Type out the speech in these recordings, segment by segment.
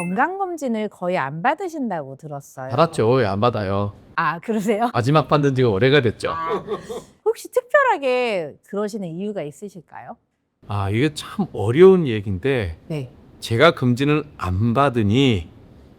건강검진을 거의 안 받으신다고 들었어요. 받았죠. 왜 안 받아요? 아, 그러세요? 마지막 받은 지가 오래가 됐죠. 혹시 특별하게 그러시는 이유가 있으실까요? 아, 이게 참 어려운 얘기인데 네. 제가 검진을 안 받으니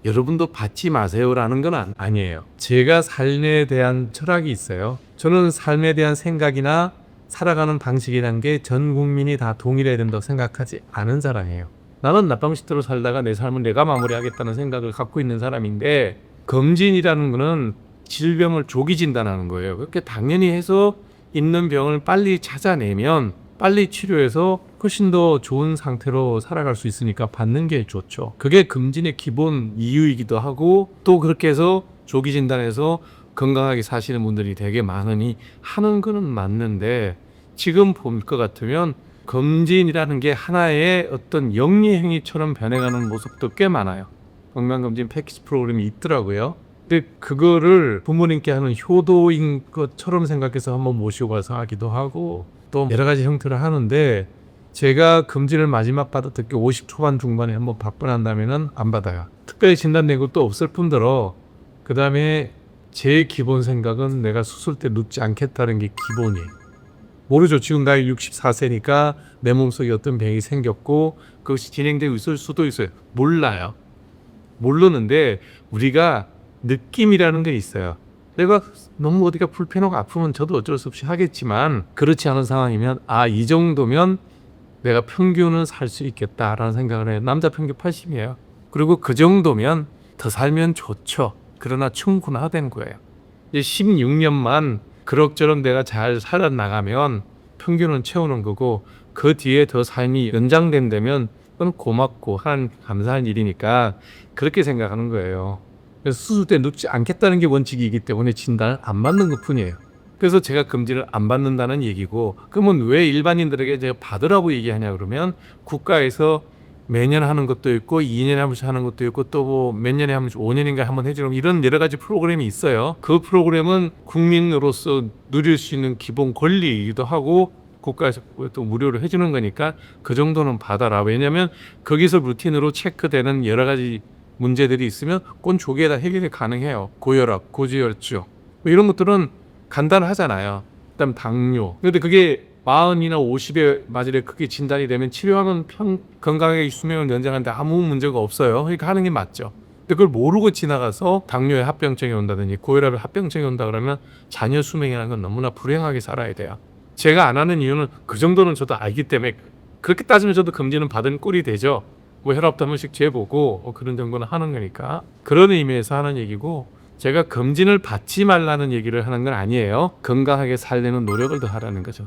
여러분도 받지 마세요라는 건 아니에요. 제가 삶에 대한 철학이 있어요. 저는 삶에 대한 생각이나 살아가는 방식이란 게 전 국민이 다 동일해야 된다고 생각하지 않은 사람이에요. 나는 나방식대로 살다가 내 삶을 내가 마무리하겠다는 생각을 갖고 있는 사람인데, 검진이라는 거는 질병을 조기 진단하는 거예요. 그렇게 당연히 해서 있는 병을 빨리 찾아내면 빨리 치료해서 훨씬 더 좋은 상태로 살아갈 수 있으니까 받는 게 좋죠. 그게 검진의 기본 이유이기도 하고, 또 그렇게 해서 조기 진단해서 건강하게 사시는 분들이 되게 많으니 하는 거는 맞는데, 지금 볼 것 같으면 검진이라는 게 하나의 어떤 영리행위처럼 변해가는 모습도 꽤 많아요. 건강검진 패키지 프로그램이 있더라고요. 근데 그거를 부모님께 하는 효도인 것처럼 생각해서 한번 모시고 가서 하기도 하고, 또 여러 가지 형태를 하는데, 제가 검진을 마지막 받았던 게 50 초반 중반에 한번 받고 난 다음에는 안 받아요. 특별히 진단된 것도 없을 뿐더러, 그 다음에 제 기본 생각은 내가 수술 때 눕지 않겠다는 게 기본이에요. 모르죠. 지금 나이 64세니까 내 몸속에 어떤 병이 생겼고 그것이 진행되고 있을 수도 있어요. 몰라요. 모르는데 우리가 느낌이라는 게 있어요. 내가 너무 어디가 불편하고 아프면 저도 어쩔 수 없이 하겠지만, 그렇지 않은 상황이면 이 정도면 내가 평균은 살 수 있겠다라는 생각을 해요. 남자 평균 80이에요. 그리고 그 정도면 더 살면 좋죠. 그러나 충분하다는 거예요. 이제 16년만 그럭저럭 내가 잘 살아나가면 평균은 채우는 거고, 그 뒤에 더 삶이 연장된다면 그건 고맙고 감사한 일이니까 그렇게 생각하는 거예요. 그래서 수술 때 눕지 않겠다는 게 원칙이기 때문에 진단을 안 받는 것 뿐이에요. 그래서 제가 검진을 안 받는다는 얘기고, 그러면 왜 일반인들에게 제가 받으라고 얘기하냐 그러면, 국가에서 매년 하는 것도 있고 2년에 한 번씩 하는 것도 있고 또 뭐 몇 년에 한 번씩 5년인가 한 번 해주는 이런 여러 가지 프로그램이 있어요. 그 프로그램은 국민으로서 누릴 수 있는 기본 권리이기도 하고 국가에서 또 무료로 해주는 거니까 그 정도는 받아라. 왜냐하면 거기서 루틴으로 체크되는 여러 가지 문제들이 있으면 그건 조기에다 해결이 가능해요. 고혈압, 고지혈증 뭐 이런 것들은 간단하잖아요. 그다음 당뇨. 근데 그게 40이나 50에 맞으래 크게 진단이 되면 치료하면 건강하게 수명을 연장하는데 아무 문제가 없어요. 그러니까 하는 게 맞죠. 근데 그걸 모르고 지나가서 당뇨에 합병증이 온다든지 고혈압에 합병증이 온다 그러면 자녀 수명이라는 건 너무나 불행하게 살아야 돼요. 제가 안 하는 이유는 그 정도는 저도 알기 때문에, 그렇게 따지면 저도 검진은 받은 꼴이 되죠. 뭐 혈압도 한 번씩 재보고 그런 정도는 하는 거니까. 그런 의미에서 하는 얘기고, 제가 검진을 받지 말라는 얘기를 하는 건 아니에요. 건강하게 살려는 노력을 더 하라는 거죠.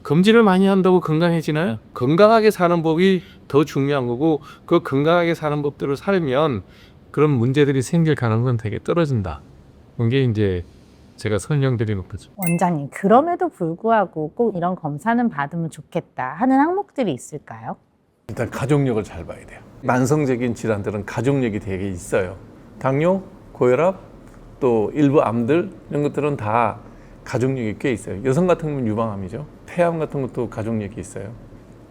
검진을 많이 한다고 건강해지나요? 건강하게 사는 법이 더 중요한 거고, 그 건강하게 사는 법대로 살면 그런 문제들이 생길 가능성은 되게 떨어진다. 그게 이제 제가 설명드리는 거죠. 원장님, 그럼에도 불구하고 꼭 이런 검사는 받으면 좋겠다 하는 항목들이 있을까요? 일단 가족력을 잘 봐야 돼요. 만성적인 질환들은 가족력이 되게 있어요. 당뇨, 고혈압, 또 일부 암들 이런 것들은 다 가족력이 꽤 있어요. 여성 같은 경우는 유방암이죠. 폐암 같은 것도 가족력이 있어요.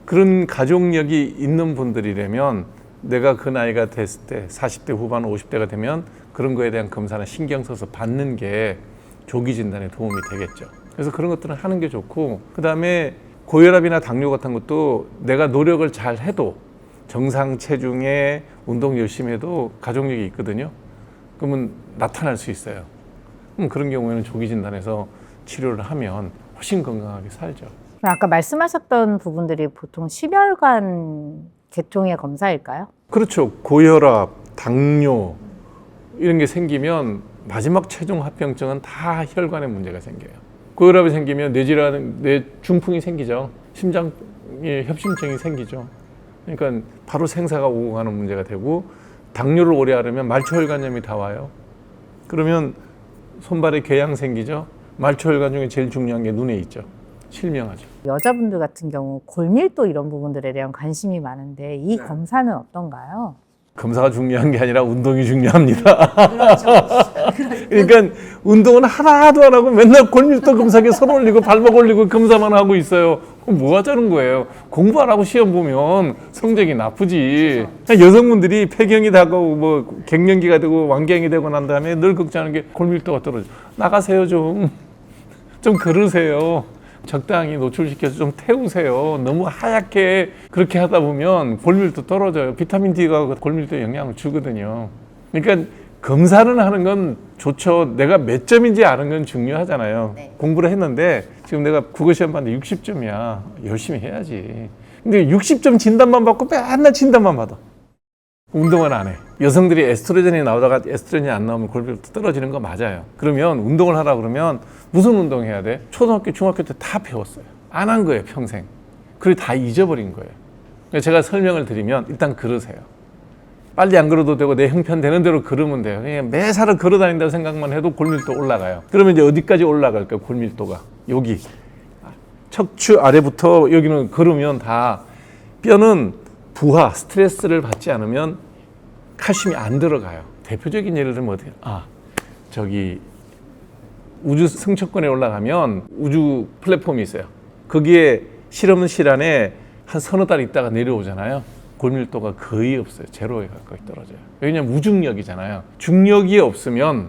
그런 가족력이 있는 분들이라면 내가 그 나이가 됐을 때 40대 후반 50대가 되면 그런 거에 대한 검사나 신경 써서 받는 게 조기 진단에 도움이 되겠죠. 그래서 그런 것들은 하는 게 좋고, 그 다음에 고혈압이나 당뇨 같은 것도 내가 노력을 잘 해도 정상 체중에 운동 열심히 해도 가족력이 있거든요. 그러면 나타날 수 있어요. 그럼 그런 경우에는 조기 진단에서 치료를 하면 훨씬 건강하게 살죠. 아까 말씀하셨던 부분들이 보통 심혈관 계통의 검사일까요? 그렇죠. 고혈압, 당뇨 이런 게 생기면 마지막 최종 합병증은 다 혈관에 문제가 생겨요. 고혈압이 생기면 뇌질환, 뇌 중풍이 생기죠. 심장에 협심증이 생기죠. 그러니까 바로 생사가 오고 가는 문제가 되고, 당뇨를 오래 앓으면 말초혈관염이 다 와요. 그러면 손발에 궤양 생기죠. 말초혈관 중에 제일 중요한 게 눈에 있죠. 실명하죠. 여자분들 같은 경우 골밀도 이런 부분들에 대한 관심이 많은데 이 검사는 어떤가요? 검사가 중요한 게 아니라 운동이 중요합니다. 그렇죠. 그러니까 운동은 하나도 안 하고 맨날 골밀도 검사기에 손 올리고 발목 올리고 검사만 하고 있어요. 뭐 하자는 거예요? 공부 안 하고 시험 보면 성적이 나쁘지. 여성분들이 폐경이 되고 뭐 갱년기가 되고 완경이 되고 난 다음에 늘 걱정하는 게 골밀도가 떨어져. 나가세요 좀. 좀 걸으세요. 적당히 노출시켜서 좀 태우세요. 너무 하얗게 그렇게 하다 보면 골밀도 떨어져요. 비타민 D가 골밀도에 영향을 주거든요. 그러니까 검사를 하는 건 좋죠. 내가 몇 점인지 아는 건 중요하잖아요. 네. 공부를 했는데 지금 내가 국어 시험 봤는데 60점이야. 열심히 해야지. 근데 60점 진단만 받고 맨날 진단만 받아. 운동을 안 해. 여성들이 에스트로겐이 나오다가 에스트로겐이 안 나오면 골밀도 떨어지는 거 맞아요. 그러면 운동을 하라 그러면 무슨 운동 해야 돼? 초등학교, 중학교 때 다 배웠어요. 안 한 거예요, 평생. 그리고 다 잊어버린 거예요. 그러니까 제가 설명을 드리면 일단 걸으세요. 빨리 안 걸어도 되고 내 형편 되는 대로 걸으면 돼요. 그냥 매사를 걸어 다닌다고 생각만 해도 골밀도 올라가요. 그러면 이제 어디까지 올라갈까요? 골밀도가. 여기. 척추 아래부터 여기는 걸으면 다 뼈는 부하, 스트레스를 받지 않으면 칼슘이 안 들어가요. 대표적인 예를 들면 어떻게? 저기 우주 승천권에 올라가면 우주 플랫폼이 있어요. 거기에 실험실 안에 한 서너 달 있다가 내려오잖아요. 골밀도가 거의 없어요. 제로에 가까이 떨어져요. 왜냐하면 무중력이잖아요. 중력이 없으면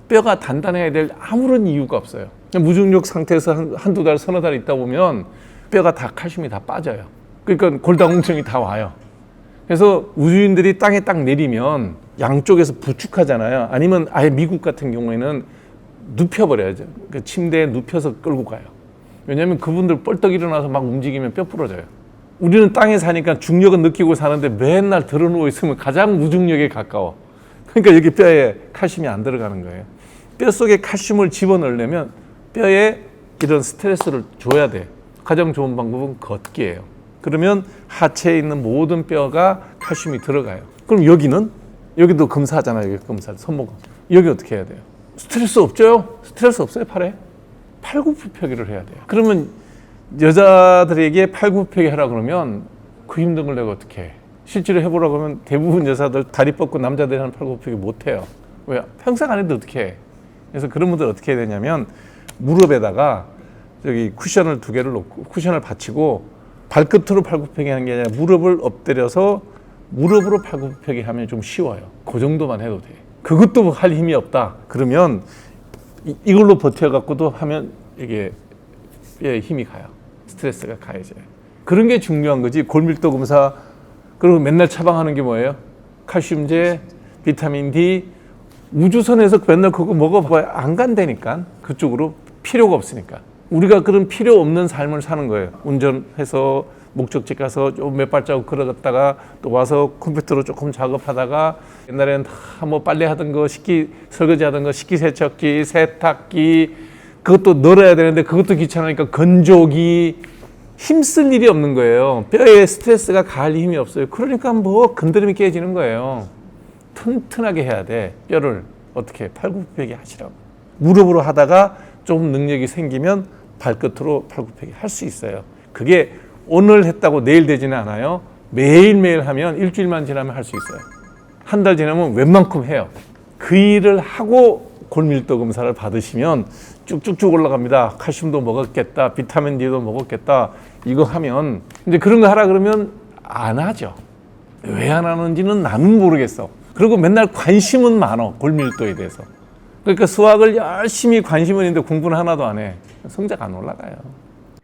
뼈가 단단해야 될 아무런 이유가 없어요. 무중력 상태에서 한두 달, 서너 달 있다 보면 뼈가 다 칼슘이 다 빠져요. 그러니까 골다공증이 다 와요. 그래서 우주인들이 땅에 딱 내리면 양쪽에서 부축하잖아요. 아니면 아예 미국 같은 경우에는 눕혀버려야죠. 그러니까 침대에 눕혀서 끌고 가요. 왜냐하면 그분들 뻘떡 일어나서 막 움직이면 뼈 부러져요. 우리는 땅에 사니까 중력은 느끼고 사는데 맨날 드러누워 있으면 가장 무중력에 가까워. 그러니까 여기 뼈에 칼슘이 안 들어가는 거예요. 뼈 속에 칼슘을 집어넣으려면 뼈에 이런 스트레스를 줘야 돼. 가장 좋은 방법은 걷기예요. 그러면 하체에 있는 모든 뼈가 칼슘이 들어가요. 그럼 여기도 검사하잖아요. 여기 검사, 손목. 여기 어떻게 해야 돼요? 스트레스 없죠? 스트레스 없어요, 팔에? 팔굽혀펴기를 해야 돼요. 그러면 여자들에게 팔굽혀펴기 하라 그러면 그 힘든 걸 내가 어떻게 해? 실제로 해보라고 하면 대부분 여자들 다리 뻗고 남자들이 하는 팔굽혀펴기 못 해요. 왜? 평생 안 했는데 어떻게 해? 그래서 그런 분들 어떻게 해야 되냐면 무릎에다가 저기 쿠션을 2개를 놓고 쿠션을 받치고 발끝으로 팔굽혀펴기 하는 게 아니라 무릎을 엎드려서 무릎으로 팔굽혀펴기 하면 좀 쉬워요. 그 정도만 해도 돼. 그것도 할 힘이 없다. 그러면 이걸로 버텨갖고도 하면 이게 뼈에 힘이 가요. 스트레스가 가해져요. 그런 게 중요한 거지. 골밀도 검사 그리고 맨날 처방하는 게 뭐예요? 칼슘제, 비타민 D. 우주선에서 맨날 그거 먹어봐야 안 간다니까. 그쪽으로 필요가 없으니까. 우리가 그런 필요 없는 삶을 사는 거예요. 운전해서 목적지 가서 좀 몇 발자국 걸어갔다가 또 와서 컴퓨터로 조금 작업하다가 옛날에는 다 뭐 빨래 하던 거, 설거지 하던 거, 식기세척기, 세탁기 그것도 널어야 되는데 그것도 귀찮으니까 건조기 힘쓸 일이 없는 거예요. 뼈에 스트레스가 가할 힘이 없어요. 그러니까 뭐 건드림이 깨지는 거예요. 튼튼하게 해야 돼. 뼈를 어떻게 팔굽혀펴기 하시라고. 무릎으로 하다가 좀 능력이 생기면 발끝으로 팔굽혀펴기 할 수 있어요. 그게 오늘 했다고 내일 되지는 않아요. 매일매일 하면 일주일만 지나면 할 수 있어요. 한 달 지나면 웬만큼 해요. 그 일을 하고 골밀도 검사를 받으시면 쭉쭉쭉 올라갑니다. 칼슘도 먹었겠다. 비타민 D도 먹었겠다. 이거 하면 이제 그런 거 하라 그러면 안 하죠. 왜 안 하는지는 나는 모르겠어. 그리고 맨날 관심은 많어. 골밀도에 대해서. 그러니까 수학을 열심히 관심은 있는데 공부는 하나도 안 해. 성적 안 올라가요.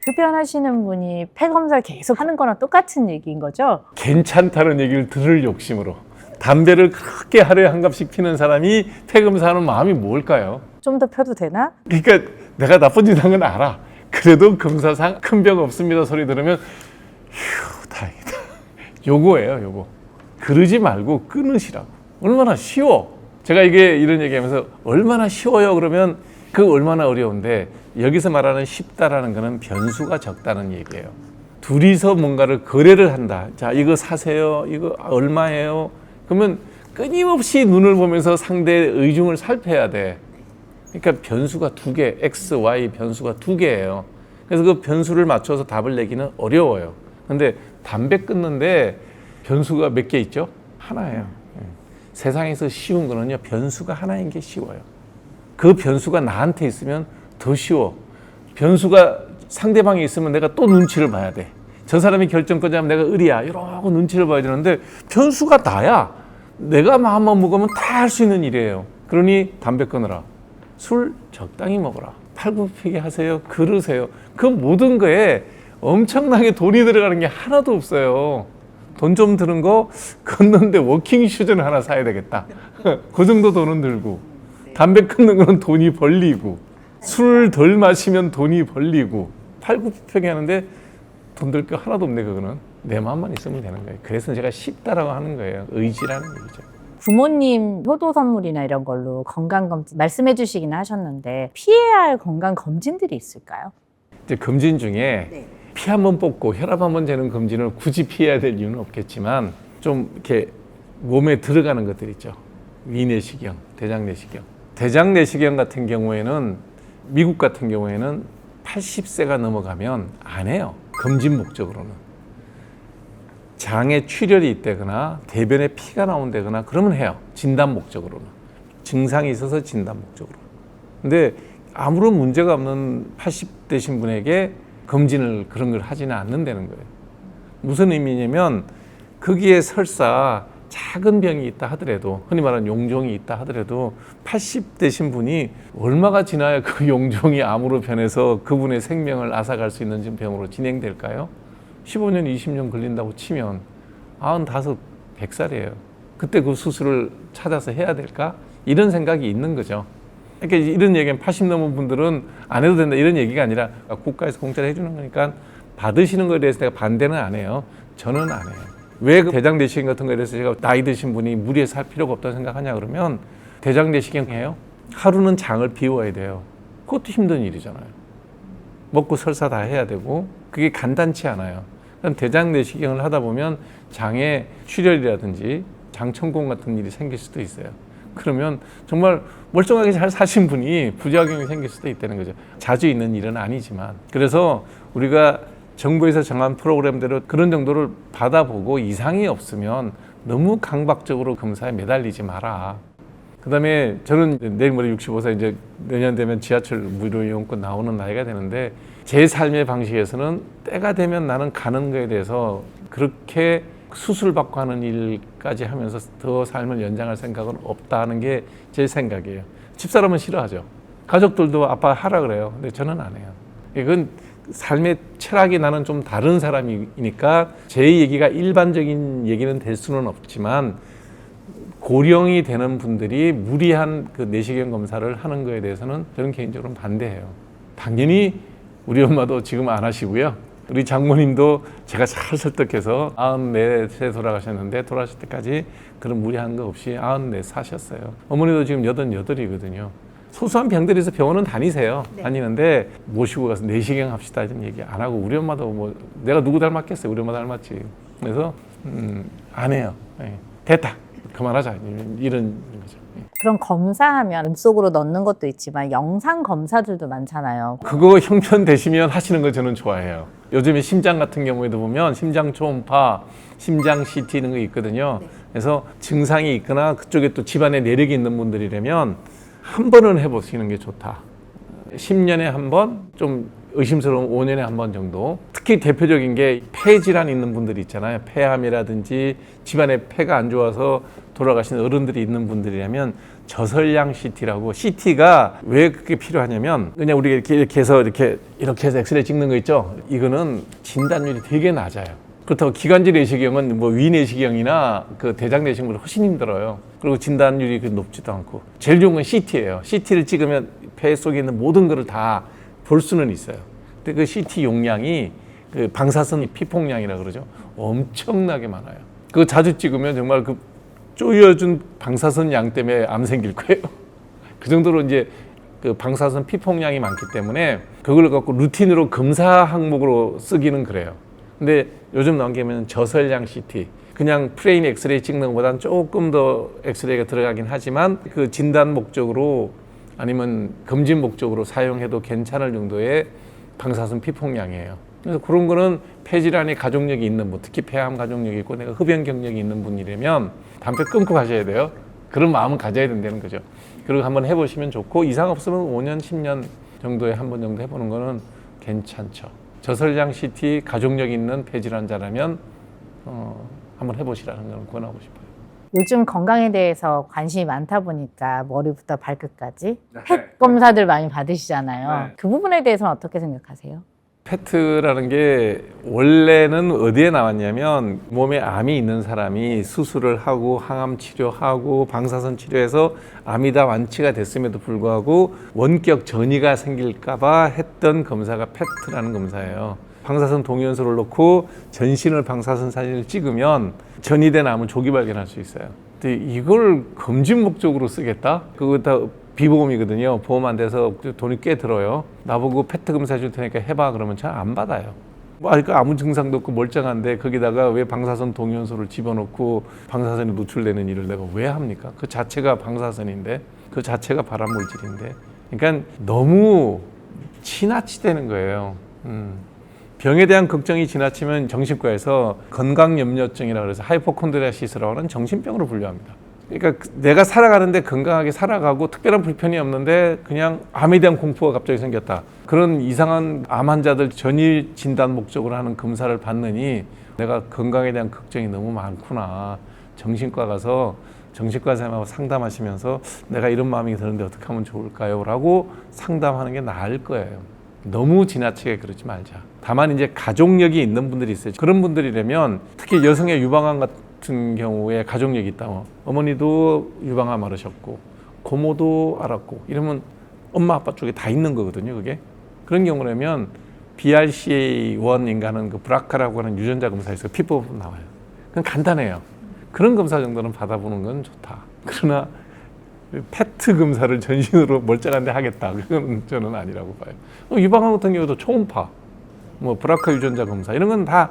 흡연하시는 분이 폐 검사를 계속 하는 거랑 똑같은 얘기인 거죠? 괜찮다는 얘기를 들을 욕심으로. 담배를 그렇게 하루에 한 갑씩 피는 사람이 폐 검사하는 마음이 뭘까요? 좀 더 펴도 되나? 그러니까 내가 나쁜 짓 한 건 알아. 그래도 검사상 큰 병 없습니다 소리 들으면 휴 다행이다. 요거예요, 요거. 그러지 말고 끊으시라고. 얼마나 쉬워. 제가 이런 얘기하면서 얼마나 쉬워요 그러면 그 얼마나 어려운데 여기서 말하는 쉽다라는 거는 변수가 적다는 얘기예요. 둘이서 뭔가를 거래를 한다. 자, 이거 사세요. 이거 얼마예요? 그러면 끊임없이 눈을 보면서 상대의 의중을 살펴야 돼. 그러니까 변수가 2개, X, Y 변수가 2개예요. 그래서 그 변수를 맞춰서 답을 내기는 어려워요. 근데 담배 끊는데 변수가 몇 개 있죠? 하나예요. 세상에서 쉬운 거는요, 변수가 하나인 게 쉬워요. 그 변수가 나한테 있으면 더 쉬워. 변수가 상대방이 있으면 내가 또 눈치를 봐야 돼. 저 사람이 결정권자면 내가 의리야. 이러고 눈치를 봐야 되는데 변수가 나야. 내가 마음만 먹으면 다 할 수 있는 일이에요. 그러니 담배 끊으라. 술 적당히 먹어라. 팔굽히기 하세요. 그러세요. 그 모든 거에 엄청나게 돈이 들어가는 게 하나도 없어요. 돈 좀 드는 거 걷는데 워킹 슈즈는 하나 사야 되겠다. 그 정도 돈은 들고 담배 끊는 거는 돈이 벌리고 술 덜 마시면 돈이 벌리고 팔굽혀펴기 하는데 돈 들 거 하나도 없네. 그거는 내 마음만 있으면 되는 거예요. 그래서 제가 쉽다라고 하는 거예요. 의지라는 얘기죠. 부모님 효도 선물이나 이런 걸로 건강검진 말씀해 주시긴 하셨는데 피해야 할 건강검진들이 있을까요? 이제 검진 중에 피 한 번 뽑고 혈압 한 번 재는 검진을 굳이 피해야 될 이유는 없겠지만 좀 이렇게 몸에 들어가는 것들 있죠. 위내시경, 대장내시경. 대장내시경 같은 경우에는 미국 같은 경우에는 80세가 넘어가면 안 해요. 검진 목적으로는. 장에 출혈이 있다거나 대변에 피가 나온다거나 그러면 해요. 진단 목적으로는. 증상이 있어서 진단 목적으로. 근데 아무런 문제가 없는 80대신 분에게 검진을 그런 걸 하지는 않는다는 거예요. 무슨 의미냐면 거기에 설사 작은 병이 있다 하더라도 흔히 말하는 용종이 있다 하더라도 80대신 분이 얼마가 지나야 그 용종이 암으로 변해서 그분의 생명을 앗아갈 수 있는 병으로 진행될까요? 15년, 20년 걸린다고 치면 95, 100살이에요. 그때 그 수술을 찾아서 해야 될까? 이런 생각이 있는 거죠. 그러니까 이런 얘기는 80 넘은 분들은 안 해도 된다 이런 얘기가 아니라 국가에서 공짜로 해주는 거니까 받으시는 거에 대해서 내가 반대는 안 해요. 저는 안 해요. 왜 그 대장내시경 같은 거에 대해서 제가 나이 드신 분이 무리해서 할 필요가 없다고 생각하냐 그러면 대장내시경 해요? 하루는 장을 비워야 돼요. 그것도 힘든 일이잖아요. 먹고 설사 다 해야 되고 그게 간단치 않아요. 그럼 대장내시경을 하다 보면 장에 출혈이라든지 장천공 같은 일이 생길 수도 있어요. 그러면 정말 멀쩡하게 잘 사신 분이 부작용이 생길 수도 있다는 거죠. 자주 있는 일은 아니지만. 그래서 우리가 정부에서 정한 프로그램대로 그런 정도를 받아보고 이상이 없으면 너무 강박적으로 검사에 매달리지 마라. 그다음에 저는 내일 모레 65세 이제 내년 되면 지하철 무료 이용권 나오는 나이가 되는데 제 삶의 방식에서는 때가 되면 나는 가는 거에 대해서 그렇게 수술 받고 하는 일까지 하면서 더 삶을 연장할 생각은 없다는 게 제 생각이에요. 집사람은 싫어하죠. 가족들도 아빠 하라 그래요. 근데 저는 안 해요. 이건 삶의 철학이 나는 좀 다른 사람이니까 제 얘기가 일반적인 얘기는 될 수는 없지만 고령이 되는 분들이 무리한 그 내시경 검사를 하는 거에 대해서는 저는 개인적으로 반대해요. 당연히 우리 엄마도 지금 안 하시고요. 우리 장모님도 제가 잘 설득해서 94세 돌아가셨는데 돌아가실 때까지 그런 무리한 거 없이 94 사셨어요. 어머니도 지금 88이거든요. 소소한 병들이 있어 병원은 다니세요. 네. 다니는데 모시고 가서 내시경 합시다 이런 얘기 안 하고 우리 엄마도 뭐 내가 누구 닮았겠어요. 우리 엄마 닮았지. 그래서 안 해요. 네. 됐다. 그만하자. 이런 거죠. 그럼 검사하면 몸속으로 넣는 것도 있지만 영상 검사들도 많잖아요. 그거 형편되시면 하시는 거 저는 좋아해요. 요즘에 심장 같은 경우에도 보면 심장 초음파, 심장 CT 이런 거 있거든요. 네. 그래서 증상이 있거나 그쪽에 또 집안에 내력이 있는 분들이라면 한 번은 해보시는 게 좋다. 10년에 한 번, 좀 의심스러운 5년에 한 번 정도. 특히 대표적인 게 폐 질환 있는 분들이 있잖아요. 폐암이라든지 집안에 폐가 안 좋아서 돌아가신 어른들이 있는 분들이라면 저설량 CT라고 CT가 왜 그게 필요하냐면 그냥 우리가 이렇게 해서 엑스레이 찍는 거 있죠. 이거는 진단율이 되게 낮아요. 그렇다고 기관지 내시경은 뭐 위 내시경이나 그 대장 내시경보다 훨씬 힘들어요. 그리고 진단율이 높지도 않고 제일 좋은 건 CT예요. CT를 찍으면 폐 속에 있는 모든 것을 다 볼 수는 있어요. 근데 그 CT 용량이 그 방사선 피폭량이라 그러죠. 엄청나게 많아요. 그거 자주 찍으면 정말 그 쪼여준 방사선 양 때문에 암 생길 거예요. 그 정도로 이제 그 방사선 피폭량이 많기 때문에 그걸 갖고 루틴으로 검사 항목으로 쓰기는 그래요. 근데 요즘 나온 게 뭐냐면 저설량 CT. 그냥 플레인 엑스레이 찍는 것보다는 조금 더 엑스레이가 들어가긴 하지만 그 진단 목적으로 아니면 검진 목적으로 사용해도 괜찮을 정도의 방사선 피폭량이에요. 그래서 그런 거는 폐질환의 가족력이 있는 분, 특히 폐암 가족력이 있고 내가 흡연 경력이 있는 분이라면 담배 끊고 가셔야 돼요. 그런 마음은 가져야 된다는 거죠. 그리고 한번 해보시면 좋고 이상 없으면 5년, 10년 정도에 한 번 정도 해보는 거는 괜찮죠. 저설량 CT 가족력 있는 폐질환자라면 한번 해보시라는 걸 권하고 싶어요. 요즘 건강에 대해서 관심이 많다 보니까 머리부터 발끝까지 펫 검사들 많이 받으시잖아요. 네. 그 부분에 대해서는 어떻게 생각하세요? 페트라는 게 원래는 어디에 나왔냐면 몸에 암이 있는 사람이 수술을 하고 항암 치료하고 방사선 치료해서 암이 다 완치가 됐음에도 불구하고 원격 전이가 생길까봐 했던 검사가 페트라는 검사예요. 방사선 동위원소를 놓고 전신을 방사선 사진을 찍으면 전이된 암을 조기 발견할 수 있어요. 근데 이걸 검진 목적으로 쓰겠다? 그거 다 비보험이거든요. 보험 안 돼서 돈이 꽤 들어요. 나보고 페트 검사 줄 테니까 해봐 그러면 잘 안 받아요. 그러니까 아무 증상도 없고 멀쩡한데 거기다가 왜 방사선 동위원소를 집어넣고 방사선에 노출되는 일을 내가 왜 합니까? 그 자체가 방사선인데, 그 자체가 발암 물질인데. 그러니까 너무 지나치다는 거예요. 병에 대한 걱정이 지나치면 정신과에서 건강염려증이라고 해서 하이포콘드리아시스라고 하는 정신병으로 분류합니다. 그러니까 내가 살아가는데 건강하게 살아가고 특별한 불편이 없는데 그냥 암에 대한 공포가 갑자기 생겼다. 그런 이상한 암 환자들 전이 진단 목적으로 하는 검사를 받느니 내가 건강에 대한 걱정이 너무 많구나. 정신과 가서 정신과 선생님하고 상담하시면서 내가 이런 마음이 드는데 어떻게 하면 좋을까요? 라고 상담하는 게 나을 거예요. 너무 지나치게 그러지 말자. 다만 이제 가족력이 있는 분들이 있어요. 그런 분들이라면 특히 여성의 유방암 같은 경우에 가족력이 있다. 어머니도 유방암 앓으셨고 고모도 앓았고 이러면 엄마 아빠 쪽에 다 있는 거거든요. 그게 그런 경우라면 BRCA1인가 하는 그 브라카라고 하는 유전자 검사에서 피부 나와요. 그건 간단해요. 그런 검사 정도는 받아보는 건 좋다. 그러나 페트 검사를 전신으로 멀쩡한데 하겠다. 그건 저는 아니라고 봐요. 유방암 같은 경우도 초음파, 뭐 브라카 유전자 검사 이런 건 다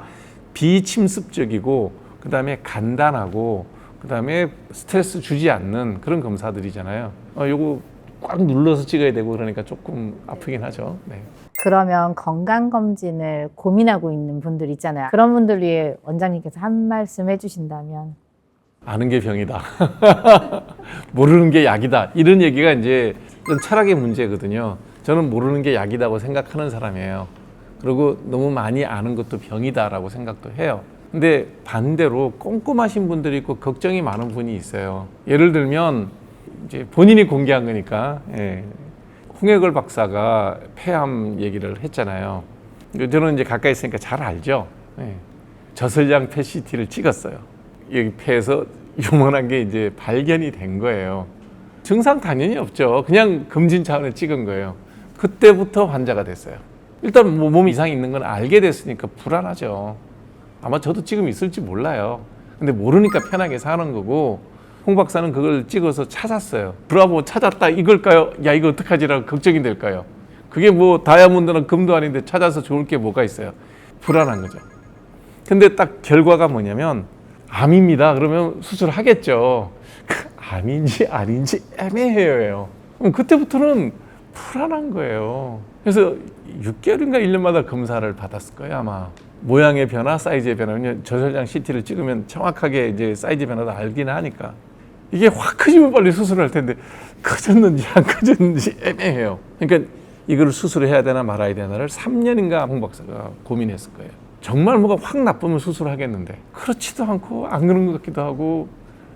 비침습적이고 그 다음에 간단하고 그 다음에 스트레스 주지 않는 그런 검사들이잖아요. 요거 꽉 눌러서 찍어야 되고 그러니까 조금 아프긴 하죠. 네. 그러면 건강검진을 고민하고 있는 분들 있잖아요. 그런 분들 위해 원장님께서 한 말씀 해주신다면? 아는 게 병이다. 모르는 게 약이다. 이런 얘기가 이제 철학의 문제거든요. 저는 모르는 게 약이다고 생각하는 사람이에요. 그리고 너무 많이 아는 것도 병이다라고 생각도 해요. 근데 반대로 꼼꼼하신 분들이 있고 걱정이 많은 분이 있어요. 예를 들면 이제 본인이 공개한 거니까 홍해걸 박사가 폐암 얘기를 했잖아요. 저는 이제 가까이 있으니까 잘 알죠. 저설량 PET-CT를 찍었어요. 여기 폐에서 요만한 게 이제 발견이 된 거예요. 증상 당연히 없죠. 그냥 검진 차원에 찍은 거예요. 그때부터 환자가 됐어요. 일단 뭐 몸 이상이 있는 건 알게 됐으니까 불안하죠. 아마 저도 지금 있을지 몰라요. 근데 모르니까 편하게 사는 거고 홍 박사는 그걸 찍어서 찾았어요. 브라보 찾았다 이걸까요? 야 이거 어떡하지라고 걱정이 될까요? 그게 뭐 다이아몬드는 금도 아닌데 찾아서 좋을 게 뭐가 있어요? 불안한 거죠. 근데 딱 결과가 뭐냐면 암입니다. 그러면 수술하겠죠. 암인지 아닌지 애매해요. 그럼 그때부터는 불안한 거예요. 그래서 6개월인가 1년마다 검사를 받았을 거예요, 아마. 모양의 변화, 사이즈의 변화. 왜냐면 저설량 CT를 찍으면 정확하게 이제 사이즈 변화도 알긴 하니까. 이게 확 커지면 빨리 수술할 텐데 커졌는지 안 커졌는지 애매해요. 그러니까 이걸 수술해야 되나 말아야 되나를 3년인가 홍 박사가 고민했을 거예요. 정말 뭐가 확 나쁘면 수술하겠는데 그렇지도 않고 안 그런 것 같기도 하고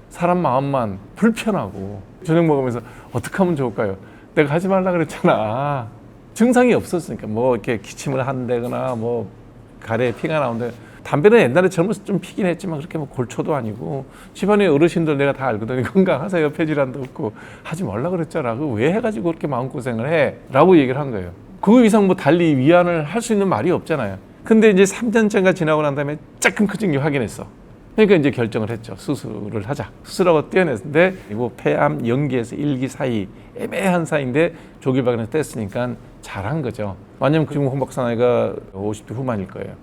사람 마음만 불편하고 저녁 먹으면서 어떻게 하면 좋을까요? 내가 하지 말라 그랬잖아. 증상이 없었으니까 뭐 이렇게 기침을 한다거나 뭐 가래에 피가 나온다. 담배는 옛날에 젊어서 좀 피긴 했지만 그렇게 뭐 골초도 아니고 집안의 어르신들 내가 다 알거든요. 건강하세요. 폐질환도 없고 하지 말라 그랬잖아. 그거 왜 해가지고 그렇게 마음고생을 해? 라고 얘기를 한 거예요. 그 이상 뭐 달리 위안을 할 수 있는 말이 없잖아요. 근데 이제 3년째가 지나고 난 다음에 조금 커진 게 확인했어. 그러니까 이제 결정을 했죠. 수술을 하자. 수술하고 떼어냈는데 이거 폐암 0기에서 1기 사이 애매한 사이인데 조기 발견을 뗐으니까 잘한 거죠. 왜냐면 지금 홍 박사 나이가 50대 후반일 거예요.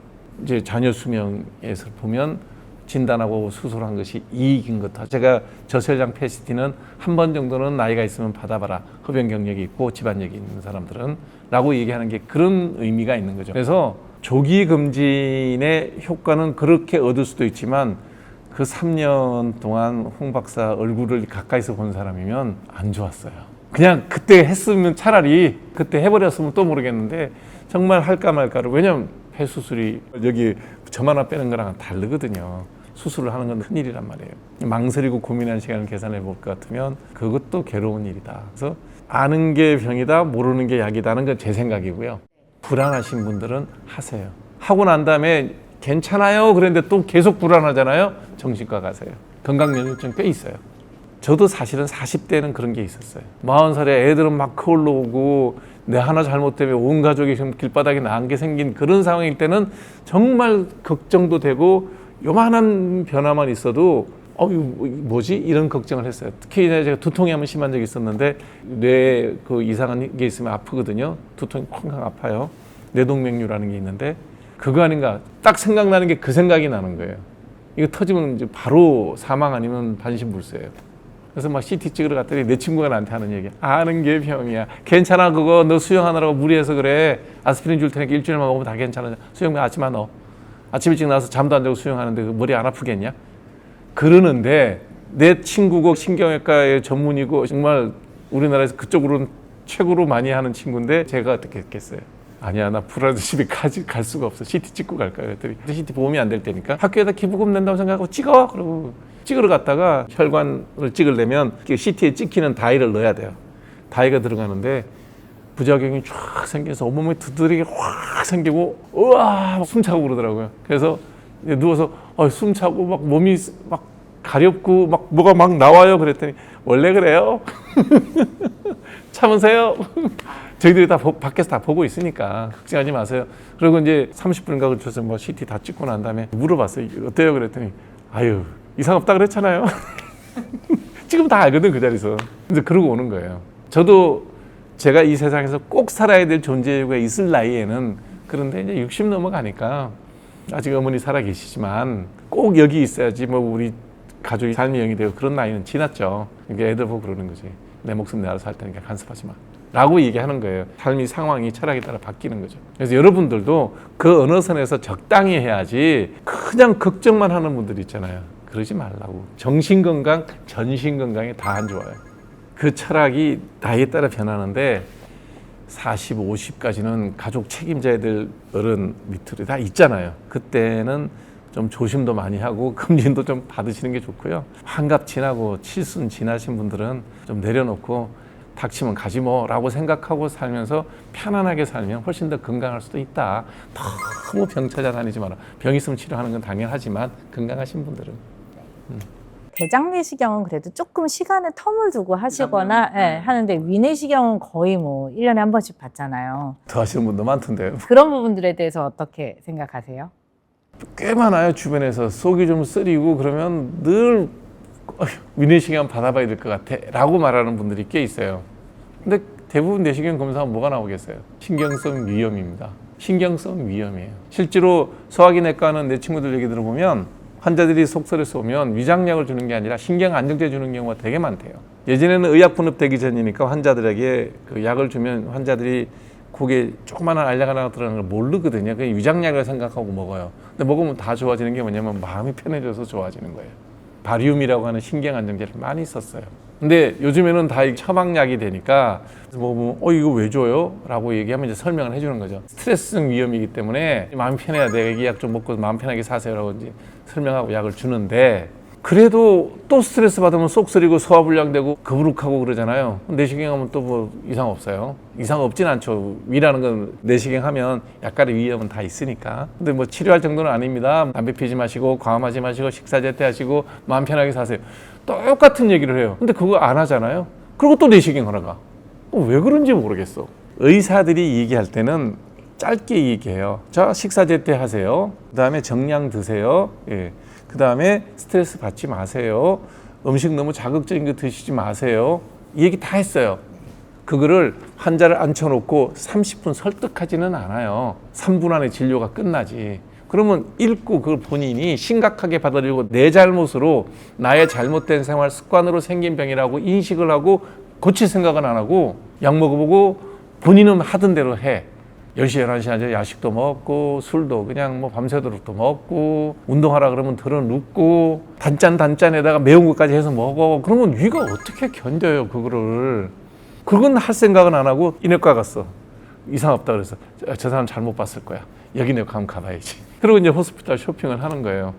이제 자녀 수명에서 보면 진단하고 수술한 것이 이익인 것 같아요. 제가 저설량 PET-CT는 한 번 정도는 나이가 있으면 받아봐라. 흡연 경력이 있고 집안력이 있는 사람들은 라고 얘기하는 게 그런 의미가 있는 거죠. 그래서 조기 검진의 효과는 그렇게 얻을 수도 있지만 그 3년 동안 홍 박사 얼굴을 가까이서 본 사람이면 안 좋았어요. 그냥 그때 했으면 차라리 그때 해버렸으면 또 모르겠는데 정말 할까 말까를. 왜냐면 폐 수술이 여기 점 하나 빼는 거랑 다르거든요. 수술을 하는 건 큰일이란 말이에요. 망설이고 고민하는 시간을 계산해 볼 것 같으면 그것도 괴로운 일이다. 그래서 아는 게 병이다, 모르는 게 약이다는 건 제 생각이고요. 불안하신 분들은 하세요. 하고 난 다음에 괜찮아요 그랬는데 또 계속 불안하잖아요. 정신과 가세요. 건강연료증 꽤 있어요. 저도 사실은 40대는 그런 게 있었어요. 40살에 애들은 막 커올라 오고 내 하나 잘못되면 온 가족이 지금 길바닥에 나간 게 생긴 그런 상황일 때는 정말 걱정도 되고 요만한 변화만 있어도 뭐지? 이런 걱정을 했어요. 특히 제가 두통이 한번 심한 적이 있었는데 뇌에 그 이상한 게 있으면 아프거든요. 두통이 쾅쾅 아파요. 뇌동맥류라는 게 있는데 그거 아닌가 딱 생각나는 게 그 생각이 나는 거예요. 이거 터지면 이제 바로 사망 아니면 반신불수예요. 그래서 막 CT 찍으러 갔더니 내 친구가 나한테 하는 얘기야. 아는 게 병이야. 괜찮아 그거 너 수영하느라고 무리해서 그래. 아스피린 줄 테니까 일주일만 먹으면 다 괜찮아. 수영복 아침에 넣어. 아침 일찍 나와서 잠도 안 자고 수영하는데 그 머리 안 아프겠냐? 그러는데 내 친구고 신경외과의 전문이고 정말 우리나라에서 그쪽으로는 최고로 많이 하는 친구인데 제가 어떻게 했겠어요? 아니야 나 불안해서 집에 갈 수가 없어. CT 찍고 갈까? 그랬더니 CT 보험이 안 될 때니까 학교에다 기부금 낸다고 생각하고 찍어. 그러고 찍으러 갔다가 혈관을 찍으려면 CT에 찍히는 다이를 넣어야 돼요. 다이가 들어가는데 부작용이 쫙 생겨서 온몸에 두드리게 확 생기고 우와 숨차고 그러더라고요. 그래서 누워서 숨 차고 막 몸이 막 가렵고 막 뭐가 막 나와요. 그랬더니 원래 그래요. 참으세요. 저희들이 다 밖에서 다 보고 있으니까 걱정하지 마세요. 그리고 이제 30분인가 그쳐서 뭐 CT 다 찍고 난 다음에 물어봤어요. 어때요? 그랬더니 아유 이상 없다 그랬잖아요. 지금 다 알거든 그 자리에서. 이제 그러고 오는 거예요. 저도 제가 이 세상에서 꼭 살아야 될 존재가 있을 나이에는 그런데 이제 60 넘어가니까 아직 어머니 살아 계시지만 꼭 여기 있어야지 뭐 우리 가족이 삶의 영이 되고 그런 나이는 지났죠. 이게 애들 보고 그러는 거지. 내 목숨 내 알아서 할 테니까 간섭하지 마. 라고 얘기하는 거예요. 삶이 상황이 철학에 따라 바뀌는 거죠. 그래서 여러분들도 그 어느 선에서 적당히 해야지 그냥 걱정만 하는 분들 있잖아요. 그러지 말라고. 정신건강, 전신건강이 다 안 좋아요. 그 철학이 나이에 따라 변하는데 40, 50까지는 가족 책임져야 될 어른 밑으로 다 있잖아요. 그때는 좀 조심도 많이 하고 금진도 좀 받으시는 게 좋고요. 환갑 지나고 칠순 지나신 분들은 좀 내려놓고 닥치면 가지 뭐라고 생각하고 살면서 편안하게 살면 훨씬 더 건강할 수도 있다. 너무 병 찾아다니지 마라. 병 있으면 치료하는 건 당연하지만 건강하신 분들은 대장 내시경은 그래도 조금 시간에 텀을 두고 하시거나 하는데 위내시경은 거의 뭐 1년에 한 번씩 받잖아요. 더 하시는 분도 많던데요. 그런 부분들에 대해서 어떻게 생각하세요? 꽤 많아요. 주변에서 속이 좀 쓰리고 그러면 늘 위내시경 받아봐야 될 것 같아 라고 말하는 분들이 꽤 있어요. 근데 대부분 내시경 검사하면 뭐가 나오겠어요? 신경성 위염입니다. 신경성 위염이에요. 실제로 소화기내과는 내 친구들 얘기 들어보면 환자들이 속설에서 오면 위장약을 주는 게 아니라 신경 안정제 주는 경우가 되게 많대요. 예전에는 의약 분업되기 전이니까 환자들에게 그 약을 주면 환자들이 고개 조그마한 알약 하나 들어가는 걸 모르거든요. 그냥 위장약을 생각하고 먹어요. 근데 먹으면 다 좋아지는 게 뭐냐면 마음이 편해져서 좋아지는 거예요. 바리움이라고 하는 신경 안정제를 많이 썼어요. 근데 요즘에는 다 처방약이 되니까 뭐 이거 왜 줘요? 라고 얘기하면 이제 설명을 해주는 거죠. 스트레스성 위험이기 때문에 마음 편해야 돼. 이 약 좀 먹고 마음 편하게 사세요라고 이제 설명하고 약을 주는데 그래도 또 스트레스 받으면 속 쓰리고 소화불량되고 거부룩하고 그러잖아요. 내시경 하면 또 뭐 이상 없어요. 이상 없진 않죠. 위라는 건 내시경 하면 약간의 위험은 다 있으니까. 근데 뭐 치료할 정도는 아닙니다. 담배 피지 마시고 과음하지 마시고 식사 제때하시고 마음 편하게 사세요. 똑같은 얘기를 해요. 근데 그거 안 하잖아요. 그리고 또 내시경 하러 가. 왜 그런지 모르겠어. 의사들이 얘기할 때는 짧게 얘기해요. 자, 식사 제때 하세요. 그다음에 정량 드세요. 예. 그다음에 스트레스 받지 마세요. 음식 너무 자극적인 거 드시지 마세요. 이 얘기 다 했어요. 그거를 환자를 앉혀놓고 30분 설득하지는 않아요. 3분 안에 진료가 끝나지. 그러면 읽고 그걸 본인이 심각하게 받아들이고 내 잘못으로 나의 잘못된 생활 습관으로 생긴 병이라고 인식을 하고 고칠 생각은 안 하고 약 먹어보고 본인은 하던 대로 해. 10시, 11시 하죠. 야식도 먹고 술도 그냥 뭐 밤새도록 또 먹고 운동하라 그러면 들어 눕고 단짠에다가 매운 것까지 해서 먹어. 그러면 위가 어떻게 견뎌요 그거를. 그건 할 생각은 안 하고 인후과 갔어. 이상 없다 그래서 저 사람 잘못 봤을 거야. 여기 내가 가면 가봐야지. 그리고 이제 호스피탈 쇼핑을 하는 거예요.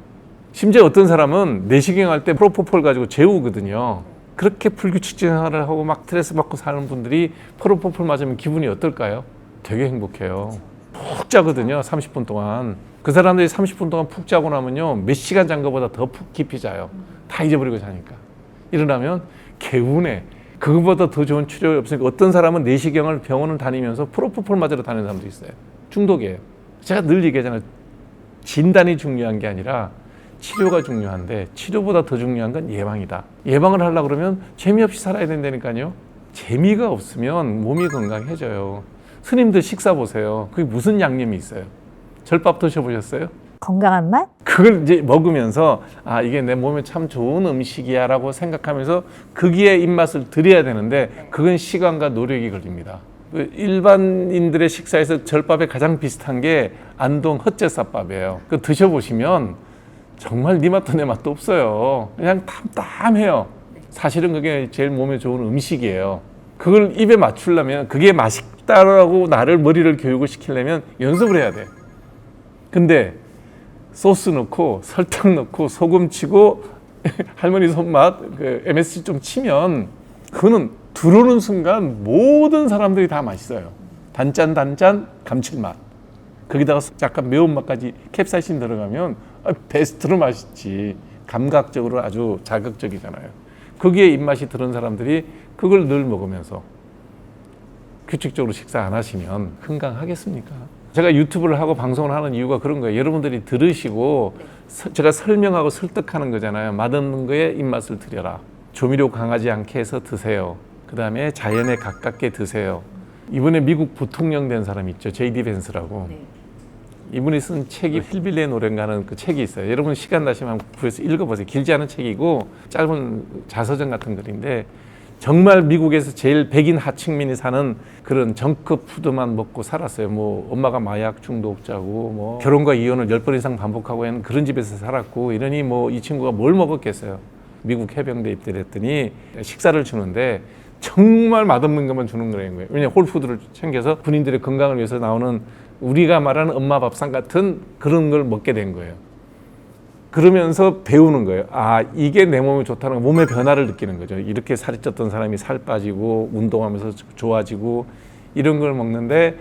심지어 어떤 사람은 내시경 할 때 프로포폴 가지고 재우거든요. 그렇게 불규칙 생활을 하고 막 스트레스 받고 사는 분들이 프로포폴 맞으면 기분이 어떨까요? 되게 행복해요. 푹 자거든요. 30분 동안. 그 사람들이 30분 동안 푹 자고 나면요, 몇 시간 잔 것보다 더 푹 깊이 자요. 다 잊어버리고 자니까. 일어나면 개운해. 그거보다 더 좋은 치료가 없으니까 어떤 사람은 내시경을 병원을 다니면서 프로포폴 맞으러 다니는 사람도 있어요. 중독이에요. 제가 늘 얘기하잖아요. 진단이 중요한 게 아니라 치료가 중요한데 치료보다 더 중요한 건 예방이다. 예방을 하려고 그러면 재미없이 살아야 된다니까요. 재미가 없으면 몸이 건강해져요. 스님들 식사 보세요. 그게 무슨 양념이 있어요? 절밥 드셔보셨어요? 건강한 맛? 그걸 이제 먹으면서 아 이게 내 몸에 참 좋은 음식이야 라고 생각하면서 거기에 입맛을 들여야 되는데 그건 시간과 노력이 걸립니다. 일반인들의 식사에서 절밥에 가장 비슷한 게 안동 헛제사밥이에요. 그 드셔보시면 정말 네 맛도 내 맛도 없어요. 그냥 담담해요. 사실은 그게 제일 몸에 좋은 음식이에요. 그걸 입에 맞추려면 그게 맛있다라고 나를 머리를 교육을 시키려면 연습을 해야 돼. 근데 소스 넣고 설탕 넣고 소금 치고 할머니 손맛 그 MSG 좀 치면 그거는 들어오는 순간 모든 사람들이 다 맛있어요. 단짠 감칠맛. 거기다가 약간 매운맛까지 캡사이신 들어가면 베스트로 맛있지. 감각적으로 아주 자극적이잖아요. 거기에 입맛이 들은 사람들이 그걸 늘 먹으면서 규칙적으로 식사 안 하시면 건강하겠습니까? 제가 유튜브를 하고 방송을 하는 이유가 그런 거예요. 여러분들이 들으시고 제가 설명하고 설득하는 거잖아요. 맛없는 거에 입맛을 들여라. 조미료 강하지 않게 해서 드세요. 그 다음에 자연에 가깝게 드세요. 이번에 미국 부통령 된 사람 있죠. 제이디 벤스라고. 네. 이분이 쓴 책이 힐빌리의 노래인가는 그 책이 있어요. 여러분 시간 나시면 구해서 읽어보세요. 길지 않은 책이고 짧은 자서전 같은 글인데 정말 미국에서 제일 백인 하층민이 사는 그런 정크 푸드만 먹고 살았어요. 뭐 엄마가 마약 중독자고 뭐 결혼과 이혼을 10번 이상 반복하고 하는 그런 집에서 살았고 이러니 뭐 이 친구가 뭘 먹었겠어요. 미국 해병대 입대를 했더니 식사를 주는데 정말 맛없는 것만 주는 거예요. 왜냐하면 홀푸드를 챙겨서 군인들의 건강을 위해서 나오는 우리가 말하는 엄마 밥상 같은 그런 걸 먹게 된 거예요. 그러면서 배우는 거예요. 아, 이게 내 몸에 좋다는 거, 몸의 변화를 느끼는 거죠. 이렇게 살이 쪘던 사람이 살 빠지고 운동하면서 좋아지고 이런 걸 먹는데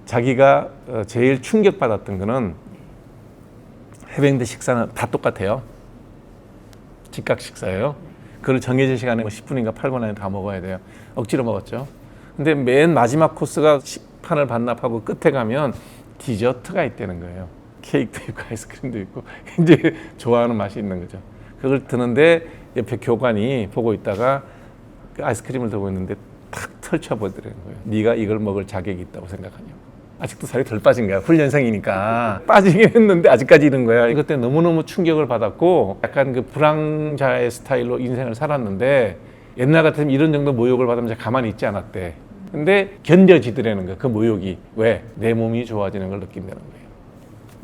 자기가 제일 충격받았던 거는 해병대 식사는 다 똑같아요. 직각 식사예요. 그걸 정해진 시간에 10분인가 8분 안에 다 먹어야 돼요. 억지로 먹었죠. 근데 맨 마지막 코스가 식판을 반납하고 끝에 가면 디저트가 있다는 거예요. 케이크도 있고 아이스크림도 있고 이제 좋아하는 맛이 있는 거죠. 그걸 드는데 옆에 교관이 보고 있다가 그 아이스크림을 들고 있는데 탁 털쳐버리는 거예요. 네가 이걸 먹을 자격이 있다고 생각하냐고. 아직도 살이 덜 빠진 거야. 훈련생이니까. 빠지긴 했는데 아직까지 이런 거야. 이것 때문에 너무너무 충격을 받았고 약간 그 불황자의 스타일로 인생을 살았는데 옛날 같으면 이런 정도 모욕을 받으면 제가 가만히 있지 않았대. 근데 견뎌지더라는 거야. 그 모욕이. 왜? 내 몸이 좋아지는 걸 느낀다는 거예요.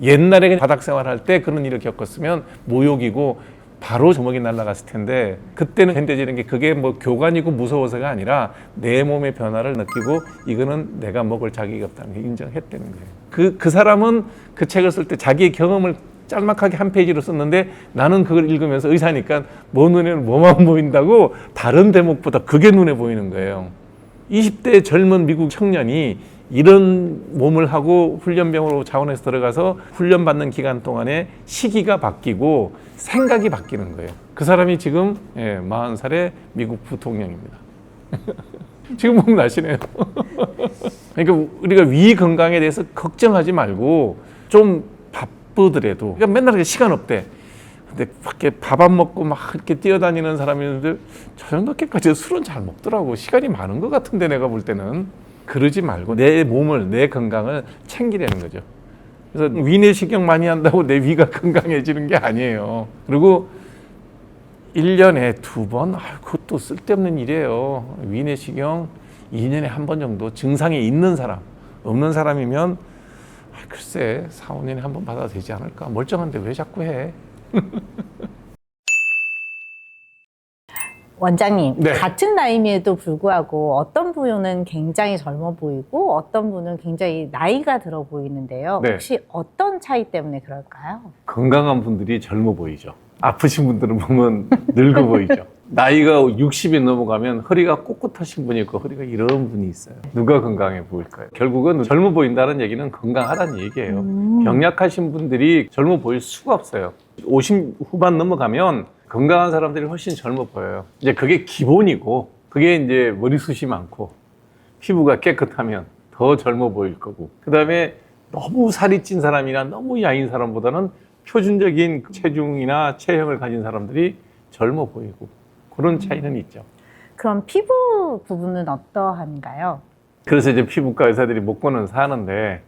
옛날에 바닥 생활할 때 그런 일을 겪었으면 모욕이고 바로 주먹이 날아갔을 텐데 그때는 견뎌지는 게 그게 뭐 교관이고 무서워서가 아니라 내 몸의 변화를 느끼고 이거는 내가 먹을 자격이 없다는 게 인정했다는 거예요. 그 사람은 그 책을 쓸 때 자기의 경험을 짤막하게 한 페이지로 썼는데 나는 그걸 읽으면서 의사니까 뭐 눈에는 뭐만 보인다고 다른 대목보다 그게 눈에 보이는 거예요. 20대 젊은 미국 청년이 이런 몸을 하고 훈련병으로 자원해서 들어가서 훈련받는 기간 동안에 시기가 바뀌고 생각이 바뀌는 거예요. 그 사람이 지금 40살의 미국 부통령입니다. 지금 보면 나시네요. 그러니까 우리가 위 건강에 대해서 걱정하지 말고 좀 바쁘더라도 그러니까 맨날 시간 없대. 근데 밖에 밥 안 먹고 막 이렇게 뛰어다니는 사람이 있는데 저 정도까지 술은 잘 먹더라고. 시간이 많은 것 같은데 내가 볼 때는. 그러지 말고 내 몸을, 내 건강을 챙기려는 거죠. 그래서 위내시경 많이 한다고 내 위가 건강해지는 게 아니에요. 그리고 1년에 2번, 그것도 쓸데없는 일이에요. 위내시경 2년에 한 번 정도 증상이 있는 사람, 없는 사람이면 글쎄 4, 5년에 한 번 받아도 되지 않을까. 멀쩡한데 왜 자꾸 해. 원장님, 네. 같은 나이임에도 불구하고 어떤 분은 굉장히 젊어 보이고 어떤 분은 굉장히 나이가 들어 보이는데요. 네. 혹시 어떤 차이 때문에 그럴까요? 건강한 분들이 젊어 보이죠. 아프신 분들은 보면 늙어 보이죠. 나이가 60이 넘어가면 허리가 꼿꼿하신 분이 있고 허리가 이런 분이 있어요. 누가 건강해 보일까요? 결국은 젊어 보인다는 얘기는 건강하다는 얘기예요. 병약하신 분들이 젊어 보일 수가 없어요. 50 후반 넘어가면 건강한 사람들이 훨씬 젊어 보여요. 이제 그게 기본이고, 그게 이제 머리숱이 많고, 피부가 깨끗하면 더 젊어 보일 거고, 그 다음에 너무 살이 찐 사람이나 너무 야인 사람보다는 표준적인 체중이나 체형을 가진 사람들이 젊어 보이고, 그런 차이는 있죠. 그럼 피부 부분은 어떠한가요? 그래서 이제 피부과 의사들이 목권은 사는데,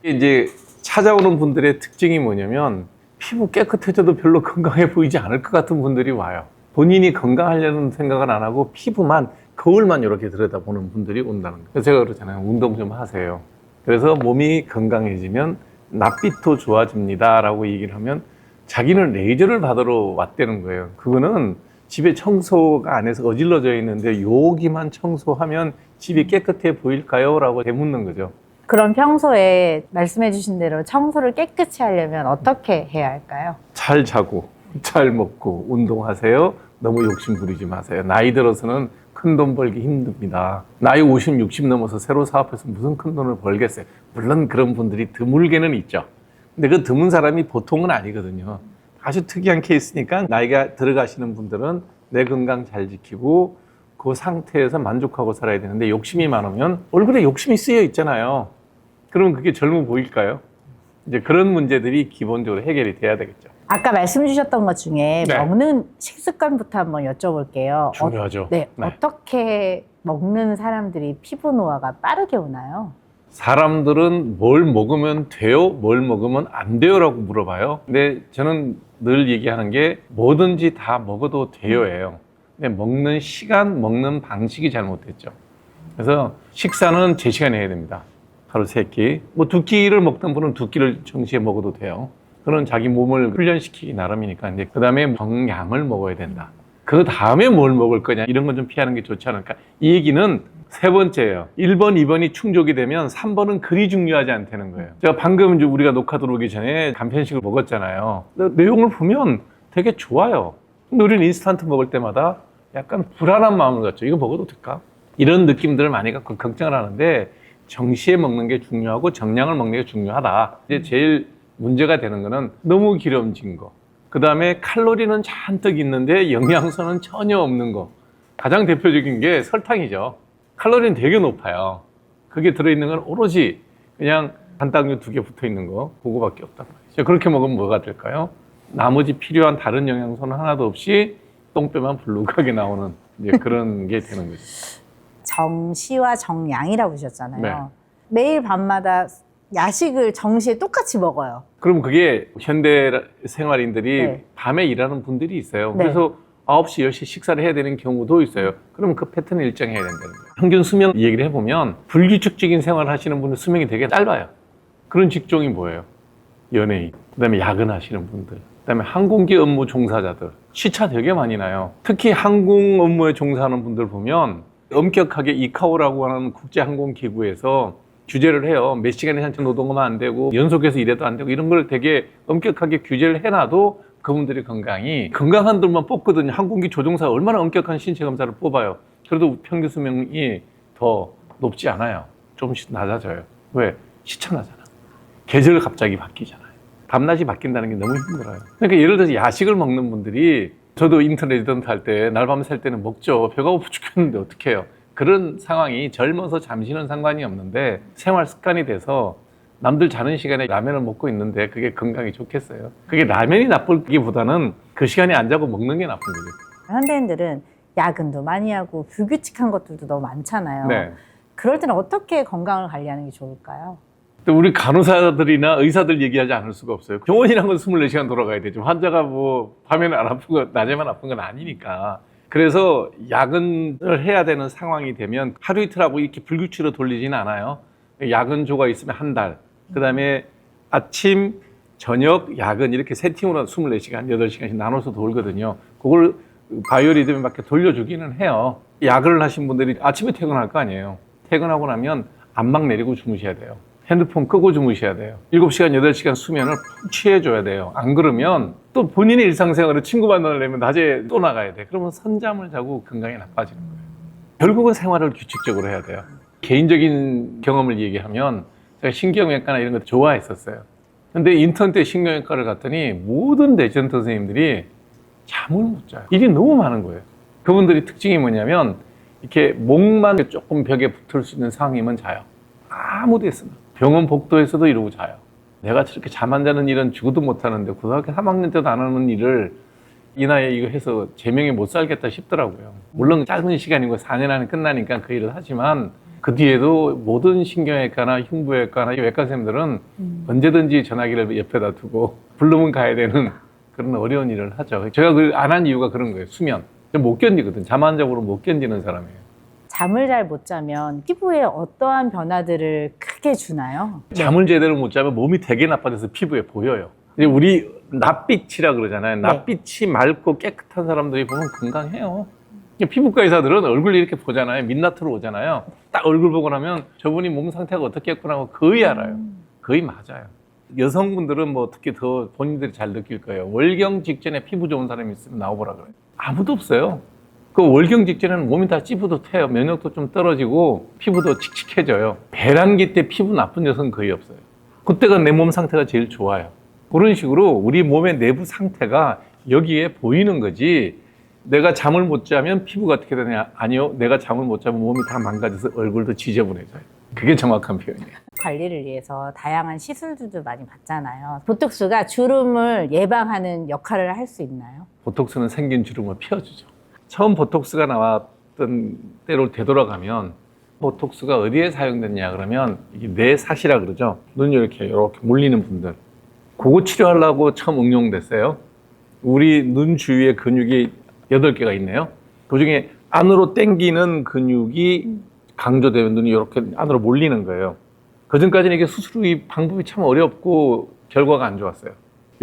이제 찾아오는 분들의 특징이 뭐냐면, 피부 깨끗해져도 별로 건강해 보이지 않을 것 같은 분들이 와요. 본인이 건강하려는 생각은 안 하고 피부만, 거울만 이렇게 들여다보는 분들이 온다는 거예요. 그래서 제가 그러잖아요. 운동 좀 하세요. 그래서 몸이 건강해지면 낯빛도 좋아집니다 라고 얘기를 하면 자기는 레이저를 받으러 왔다는 거예요. 그거는 집에 청소가 안 해서 어질러져 있는데 여기만 청소하면 집이 깨끗해 보일까요? 라고 되묻는 거죠. 그럼 평소에 말씀해 주신 대로 청소를 깨끗이 하려면 어떻게 해야 할까요? 잘 자고 잘 먹고 운동하세요. 너무 욕심 부리지 마세요. 나이 들어서는 큰 돈 벌기 힘듭니다. 나이 50, 60 넘어서 새로 사업해서 무슨 큰 돈을 벌겠어요. 물론 그런 분들이 드물게는 있죠. 근데 그 드문 사람이 보통은 아니거든요. 아주 특이한 케이스니까 나이가 들어가시는 분들은 내 건강 잘 지키고 그 상태에서 만족하고 살아야 되는데 욕심이 많으면 얼굴에 욕심이 쓰여 있잖아요. 그러면 그게 젊어 보일까요? 이제 그런 문제들이 기본적으로 해결이 돼야 되겠죠. 아까 말씀 주셨던 것 중에 네. 먹는 식습관부터 한번 여쭤볼게요. 중요하죠. 네. 네. 어떻게 먹는 사람들이 피부 노화가 빠르게 오나요? 사람들은 뭘 먹으면 돼요? 뭘 먹으면 안 돼요? 라고 물어봐요. 근데 저는 늘 얘기하는 게 뭐든지 다 먹어도 돼요예요. 근데 먹는 시간, 먹는 방식이 잘못됐죠. 그래서 식사는 제 시간에 해야 됩니다. 하루 3끼. 뭐 2끼를 먹던 분은 2끼를 동시에 먹어도 돼요. 그건 자기 몸을 훈련시키기 나름이니까. 이제 그 다음에 정량을 먹어야 된다. 그 다음에 뭘 먹을 거냐. 이런 건 좀 피하는 게 좋지 않을까. 이 얘기는 3번째예요. 1번, 2번이 충족이 되면 3번은 그리 중요하지 않다는 거예요. 제가 방금 이제 우리가 녹화 들어오기 전에 간편식을 먹었잖아요. 내용을 보면 되게 좋아요. 근데 우리는 인스턴트 먹을 때마다 약간 불안한 마음을 갖죠. 이거 먹어도 될까? 이런 느낌들을 많이 갖고 걱정을 하는데 정시에 먹는 게 중요하고 정량을 먹는 게 중요하다. 이제 제일 문제가 되는 거는 너무 기름진 거. 그 다음에 칼로리는 잔뜩 있는데 영양소는 전혀 없는 거. 가장 대표적인 게 설탕이죠. 칼로리는 되게 높아요. 그게 들어있는 건 오로지 그냥 단당류 2개 붙어 있는 거, 그거밖에 없단 말이죠. 그렇게 먹으면 뭐가 될까요? 나머지 필요한 다른 영양소는 하나도 없이 똥배만 불룩하게 나오는 이제 그런 게 되는 거죠. 정시와 정량이라고 하셨잖아요. 네. 매일 밤마다 야식을 정시에 똑같이 먹어요. 그럼 그게 현대 생활인들이 네. 밤에 일하는 분들이 있어요. 네. 그래서 9시, 10시 식사를 해야 되는 경우도 있어요. 그러면 그 패턴을 일정해야 된다는 거예요. 평균 수명 얘기를 해보면 불규칙적인 생활을 하시는 분은 수명이 되게 짧아요. 그런 직종이 뭐예요? 연예인, 그다음에 야근하시는 분들, 그다음에 항공기 업무 종사자들, 시차 되게 많이 나요. 특히 항공 업무에 종사하는 분들 보면 엄격하게 이카오라고 하는 국제항공기구에서 규제를 해요. 몇 시간 이상 노동하면 안 되고 연속해서 일해도 안 되고 이런 걸 되게 엄격하게 규제를 해놔도 그분들의 건강이 건강한 분만 뽑거든요. 항공기 조종사가 얼마나 엄격한 신체 검사를 뽑아요. 그래도 평균 수명이 더 높지 않아요. 조금씩 낮아져요. 왜? 시차 나잖아. 계절 갑자기 바뀌잖아요. 밤낮이 바뀐다는 게 너무 힘들어요. 그러니까 예를 들어서 야식을 먹는 분들이 저도 인터넷 리턴트 할 때 날밤 샐 때는 먹죠. 배가 고파 죽겠는데 어떻게 해요? 그런 상황이 젊어서 잠시는 상관이 없는데 생활 습관이 돼서 남들 자는 시간에 라면을 먹고 있는데 그게 건강에 좋겠어요? 그게 라면이 나쁘기보다는 그 시간에 안 자고 먹는 게 나쁜 거죠. 현대인들은 야근도 많이 하고 불규칙한 것들도 너무 많잖아요. 네. 그럴 때는 어떻게 건강을 관리하는 게 좋을까요? 또 우리 간호사들이나 의사들 얘기하지 않을 수가 없어요. 병원이란 건 24시간 돌아가야 되죠. 환자가 뭐 밤에는 안 아픈 거, 낮에만 아픈 건 아니니까. 그래서 야근을 해야 되는 상황이 되면 하루 이틀하고 이렇게 불규칙으로 돌리지는 않아요. 야근조가 있으면 한 달. 그 다음에 아침, 저녁, 야근 이렇게 세 팀으로 24시간, 8시간씩 나눠서 돌거든요. 그걸 바이오리듬에 맞게 돌려주기는 해요. 야근을 하신 분들이 아침에 퇴근할 거 아니에요. 퇴근하고 나면 안막 내리고 주무셔야 돼요. 핸드폰 끄고 주무셔야 돼요. 7시간, 8시간 수면을 푹 취해줘야 돼요. 안 그러면 또 본인의 일상생활에 친구 만나려면 낮에 또 나가야 돼. 그러면 선잠을 자고 건강이 나빠지는 거예요. 결국은 생활을 규칙적으로 해야 돼요. 개인적인 경험을 얘기하면 제가 신경외과나 이런 거 좋아했었어요. 근데 인턴 때 신경외과를 갔더니 모든 레지던트 선생님들이 잠을 못 자요. 일이 너무 많은 거예요. 그분들이 특징이 뭐냐면 이렇게 목만 조금 벽에 붙을 수 있는 상황이면 자요. 아무 데서나. 병원 복도에서도 이러고 자요. 내가 저렇게 잠 안 자는 일은 죽어도 못 하는데 고등학교 3학년 때도 안 하는 일을 이 나이에 이거 해서 제명에 못 살겠다 싶더라고요. 물론 짧은 시간이고 4년 안에 끝나니까 그 일을 하지만 그 뒤에도 모든 신경외과나 흉부외과나 외과 선생님들은 언제든지 전화기를 옆에다 두고 부르면 가야 되는 그런 어려운 일을 하죠. 제가 안 한 이유가 그런 거예요. 수면. 못 견디거든. 잠 안 자고로 못 견디는 사람이에요. 잠을 잘 못 자면 피부에 어떠한 변화들을 크게 주나요? 잠을 제대로 못 자면 몸이 되게 나빠져서 피부에 보여요. 이제 우리 낯빛이라 그러잖아요. 낯빛이 맑고 깨끗한 사람들이 보면 건강해요. 피부과 의사들은 얼굴 이렇게 보잖아요. 민낯으로 오잖아요. 딱 얼굴 보고 나면 저분이 몸 상태가 어떻겠구나 하고 거의 알아요. 거의 맞아요. 여성분들은 뭐 특히 더 본인들이 잘 느낄 거예요. 월경 직전에 피부 좋은 사람이 있으면 나와보라 그래요. 아무도 없어요. 그 월경 직전에는 몸이 다 찌뿌듯해요. 면역도 좀 떨어지고 피부도 칙칙해져요. 배란기 때 피부 나쁜 여성은 거의 없어요. 그때가 내 몸 상태가 제일 좋아요. 그런 식으로 우리 몸의 내부 상태가 여기에 보이는 거지. 내가 잠을 못 자면 피부가 어떻게 되냐? 아니요. 내가 잠을 못 자면 몸이 다 망가져서 얼굴도 지저분해져요. 그게 정확한 표현이에요. 관리를 위해서 다양한 시술들도 많이 받잖아요. 보톡스가 주름을 예방하는 역할을 할 수 있나요? 보톡스는 생긴 주름을 피워주죠. 처음 보톡스가 나왔던 때로 되돌아가면 보톡스가 어디에 사용됐냐 그러면 이게 뇌사시라 그러죠. 눈이 이렇게 몰리는 분들. 그거 치료하려고 처음 응용됐어요. 우리 눈 주위에 근육이 8개가 있네요. 그중에 안으로 당기는 근육이 강조되면 눈이 이렇게 안으로 몰리는 거예요. 그전까지는 이게 수술이 방법이 참 어렵고 결과가 안 좋았어요.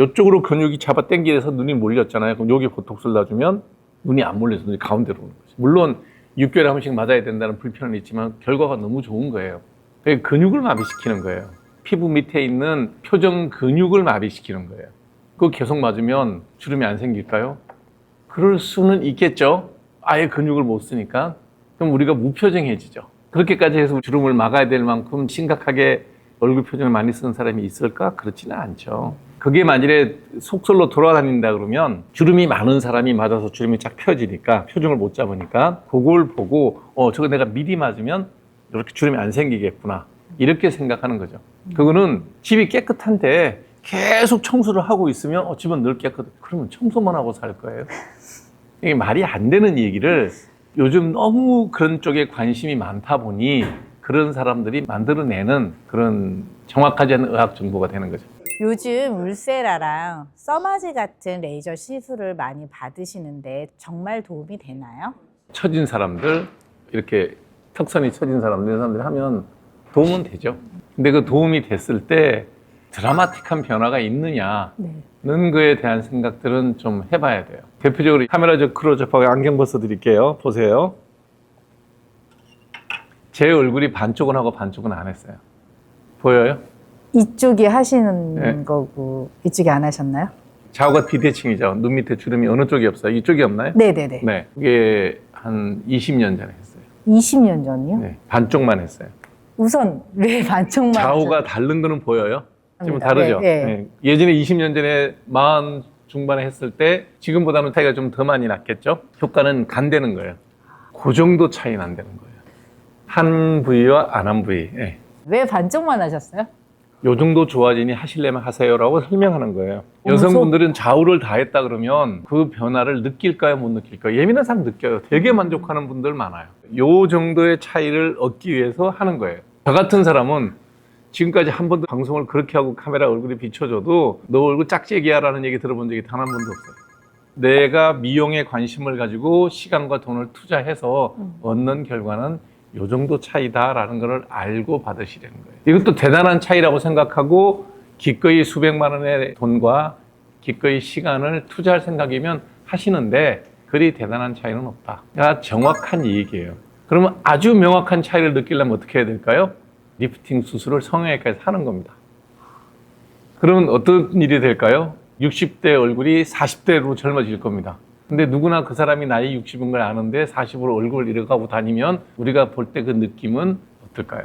이쪽으로 근육이 잡아 당기면서 눈이 몰렸잖아요. 그럼 여기 보톡스를 놔주면 눈이 안 몰려서 눈이 가운데로 오는 거죠. 물론 6개월에 한 번씩 맞아야 된다는 불편은 있지만 결과가 너무 좋은 거예요. 근육을 마비시키는 거예요. 피부 밑에 있는 표정 근육을 마비시키는 거예요. 그거 계속 맞으면 주름이 안 생길까요? 그럴 수는 있겠죠. 아예 근육을 못 쓰니까. 그럼 우리가 무표정해지죠. 그렇게까지 해서 주름을 막아야 될 만큼 심각하게 얼굴 표정을 많이 쓰는 사람이 있을까? 그렇지는 않죠. 그게 만일에 속설로 돌아다닌다 그러면 주름이 많은 사람이 맞아서 주름이 쫙 펴지니까 표정을 못 잡으니까 그걸 보고 저거 내가 미리 맞으면 이렇게 주름이 안 생기겠구나 이렇게 생각하는 거죠. 그거는 집이 깨끗한데 계속 청소를 하고 있으면 집은 늘 깨끗해. 그러면 청소만 하고 살 거예요. 이게 말이 안 되는 얘기를 요즘 너무 그런 쪽에 관심이 많다 보니 그런 사람들이 만들어내는 그런 정확하지 않은 의학 정보가 되는 거죠. 요즘 울세라랑 써마지 같은 레이저 시술을 많이 받으시는데 정말 도움이 되나요? 처진 사람들, 이렇게 턱선이 처진 사람들, 이런 사람들이 하면 도움은 되죠. 근데 그 도움이 됐을 때 드라마틱한 변화가 있느냐는 거에 대한 생각들은 좀 해봐야 돼요. 대표적으로 카메라 저 클로즈업하고 안경 벗어드릴게요. 보세요. 제 얼굴이 반쪽은 하고 반쪽은 안 했어요. 보여요? 이쪽이 하시는 네. 거고 이쪽이 안 하셨나요? 좌우가 비대칭이죠. 눈 밑에 주름이 어느 쪽이 없어요? 이쪽이 없나요? 네네네. 네. 그게 한 20년 전에 했어요. 20년 전이요? 네. 반쪽만 했어요. 우선 왜 반쪽만 좌우가 다른 거는 보여요? 좀 합니다. 다르죠? 네, 네. 네. 예전에 20년 전에 40 중반에 했을 때 지금보다는 차이가 좀 더 많이 났겠죠? 효과는 간되는 거예요. 그 정도 차이 난다는 거예요. 한 부위와 안 한 부위. 네. 왜 반쪽만 하셨어요? 요 정도 좋아지니 하시려면 하세요라고 설명하는 거예요. 여성분들은 좌우를 다 했다 그러면 그 변화를 느낄까요? 못 느낄까요? 예민한 사람 느껴요. 되게 만족하는 분들 많아요. 요 정도의 차이를 얻기 위해서 하는 거예요. 저 같은 사람은 지금까지 한 번도 방송을 그렇게 하고 카메라 얼굴이 비춰줘도 너 얼굴 짝짝이야라는 얘기 들어본 적이 단 한 번도 없어요. 내가 미용에 관심을 가지고 시간과 돈을 투자해서 얻는 결과는 요 정도 차이다라는 걸 알고 받으시려는 거예요. 이것도 대단한 차이라고 생각하고 기꺼이 수백만 원의 돈과 기꺼이 시간을 투자할 생각이면 하시는데 그리 대단한 차이는 없다. 가 정확한 얘기예요. 그러면 아주 명확한 차이를 느끼려면 어떻게 해야 될까요? 리프팅 수술을 성형외과에서 하는 겁니다. 그러면 어떤 일이 될까요? 60대 얼굴이 40대로 젊어질 겁니다. 근데 누구나 그 사람이 나이 60인 걸 아는데 40으로 얼굴을 잃어가고 다니면 우리가 볼 때 그 느낌은 어떨까요?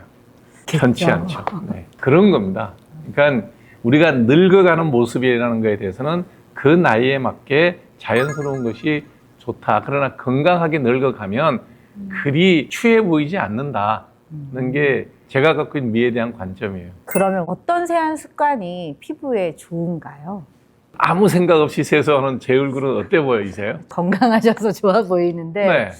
편치 않죠. 네. 그런 겁니다. 그러니까 우리가 늙어가는 모습이라는 것에 대해서는 그 나이에 맞게 자연스러운 것이 좋다. 그러나 건강하게 늙어가면 그리 추해 보이지 않는다는 게 제가 갖고 있는 미에 대한 관점이에요. 그러면 어떤 세안 습관이 피부에 좋은가요? 아무 생각 없이 세수하는 제 얼굴은 어때 보이세요? 건강하셔서 좋아 보이는데. 네.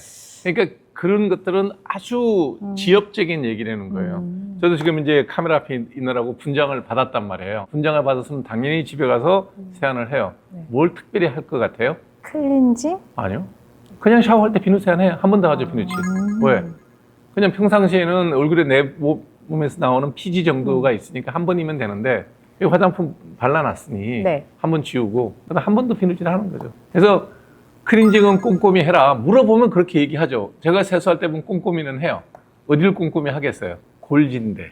그러니까 그런 것들은 아주 지엽적인 얘기라는 거예요. 저도 지금 이제 카메라 앞에 있느라고 분장을 받았단 말이에요. 분장을 받았으면 당연히 집에 가서 세안을 해요. 네. 뭘 특별히 할 것 같아요? 클렌징? 아니요. 그냥 샤워할 때 비누 세안해요. 한 번 더 하죠, 비누칠. 왜? 그냥 평상시에는 얼굴에 내 몸에서 나오는 피지 정도가 있으니까 한 번이면 되는데 이 화장품 발라놨으니 네. 한 번 지우고 그다음 한 번 더 비누질 하는 거죠. 그래서 클렌징은 꼼꼼히 해라. 물어보면 그렇게 얘기하죠. 제가 세수할 때 보면 꼼꼼히는 해요. 어디를 꼼꼼히 하겠어요? 골진대.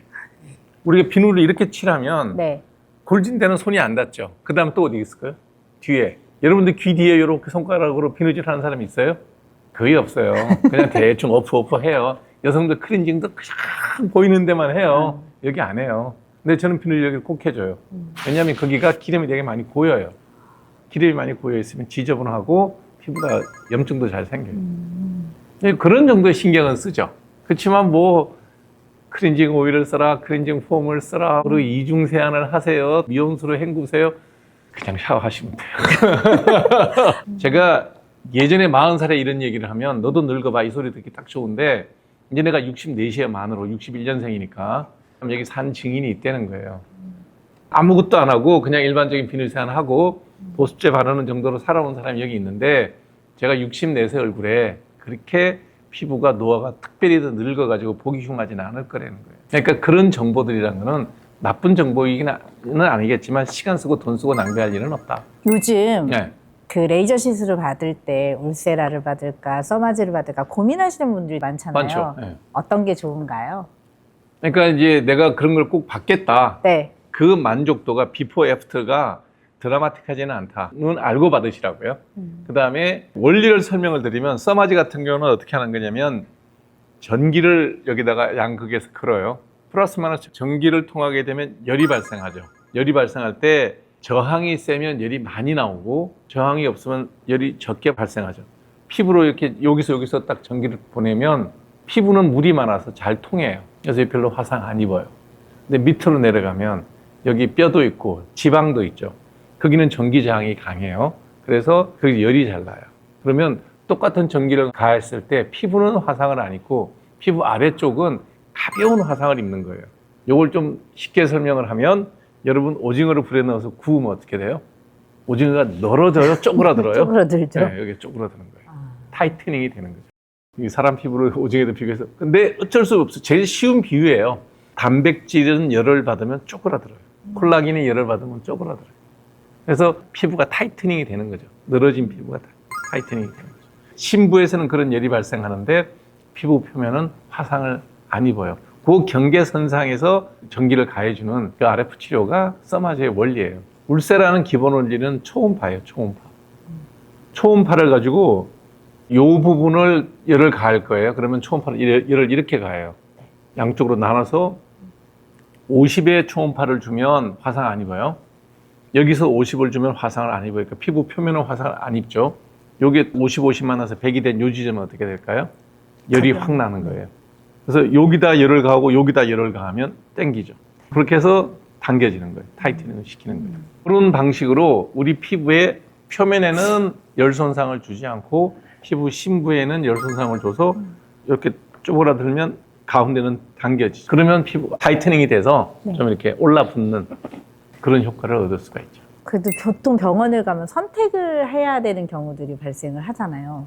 우리가 비누를 이렇게 칠하면 네. 골진대는 손이 안 닿죠. 그 다음 또 어디 있을까요? 뒤에. 여러분들 귀 뒤에 이렇게 손가락으로 비누질 하는 사람 있어요? 거의 없어요. 그냥 대충 어프 해요. 여성들 클렌징도 그냥 보이는 데만 해요. 여기 안 해요. 근데 저는 비누 여기를 꼭 해줘요. 왜냐하면 거기가 기름이 되게 많이 고여요. 기름이 많이 고여 있으면 지저분하고 피부가 염증도 잘 생겨요. 그런 정도의 신경은 쓰죠. 그렇지만 뭐 클렌징 오일을 써라, 클렌징 폼을 써라, 그리고 이중 세안을 하세요, 미온수로 헹구세요. 그냥 샤워하시면 돼요. 제가 예전에 40살에 이런 얘기를 하면 너도 늙어봐 이 소리 듣기 딱 좋은데 이제 내가 64시에 만으로 61년생이니까 여기 산 증인이 있다는 거예요. 아무것도 안 하고 그냥 일반적인 비누 세안하고 보습제 바르는 정도로 살아온 사람이 여기 있는데 제가 64세 얼굴에 그렇게 피부가 노화가 특별히 더 늙어가지고 보기 흉하지는 않을 거라는 거예요. 그러니까 그런 정보들이라는 거는 나쁜 정보이기는 아니겠지만 시간 쓰고 돈 쓰고 낭비할 일은 없다. 요즘 네. 그 레이저 시술을 받을 때 울세라를 받을까 써마지를 받을까 고민하시는 분들이 많잖아요. 많죠. 네. 어떤 게 좋은가요? 그러니까 이제 내가 그런 걸 꼭 받겠다. 네. 그 만족도가 비포 애프터가 드라마틱하지는 않다는 알고 받으시라고요. 그 다음에 원리를 설명을 드리면 써마지 같은 경우는 어떻게 하는 거냐면 전기를 여기다가 양극에서 걸어요. 플러스 마이너스 전기를 통하게 되면 열이 발생하죠. 열이 발생할 때 저항이 세면 열이 많이 나오고 저항이 없으면 열이 적게 발생하죠. 피부로 이렇게 여기서 딱 전기를 보내면 피부는 물이 많아서 잘 통해요. 그래서 별로 화상 안 입어요. 근데 밑으로 내려가면 여기 뼈도 있고 지방도 있죠. 거기는 전기 저항이 강해요. 그래서 거기 열이 잘 나요. 그러면 똑같은 전기를 가했을 때 피부는 화상을 안 입고 피부 아래쪽은 가벼운 화상을 입는 거예요. 이걸 좀 쉽게 설명을 하면 여러분 오징어를 불에 넣어서 구우면 어떻게 돼요? 오징어가 늘어져요? 쪼그라들어요? 쪼그라들죠. 네, 여기 쪼그라드는 거예요. 타이트닝이 되는 거죠. 이 사람 피부를 오징어에도 비교해서. 근데 어쩔 수 없어. 제일 쉬운 비유예요. 단백질은 열을 받으면 쪼그라들어요. 콜라겐이 열을 받으면 쪼그라들어요. 그래서 피부가 타이트닝이 되는 거죠. 늘어진 피부가 타이트닝이 되는 거죠. 심부에서는 그런 열이 발생하는데 피부 표면은 화상을 안 입어요. 그 경계선상에서 전기를 가해주는 그 RF 치료가 써마지의 원리예요. 울세라는 기본 원리는 초음파예요. 초음파. 초음파를 가지고 이 부분을 열을 가할 거예요. 그러면 초음파를 열을 이렇게 가해요. 양쪽으로 나눠서 50의 초음파를 주면 화상 안 입어요. 여기서 50을 주면 화상을 안 입어요. 그러니까 피부 표면은 화상을 안 입죠. 여기 50 만나서 100이 된 요 지점은 어떻게 될까요? 열이 확 나는 거예요. 그래서 여기다 열을 가하고 여기다 열을 가하면 땡기죠. 그렇게 해서 당겨지는 거예요. 타이트닝을 시키는 거예요. 그런 방식으로 우리 피부의 표면에는 열 손상을 주지 않고 피부 심부에는 열 손상을 줘서 이렇게 쪼그라들면 가운데는 당겨지죠. 그러면 피부가 타이트닝이 돼서 좀 이렇게 올라붙는 그런 효과를 얻을 수가 있죠. 그래도 보통 병원을 가면 선택을 해야 되는 경우들이 발생을 하잖아요.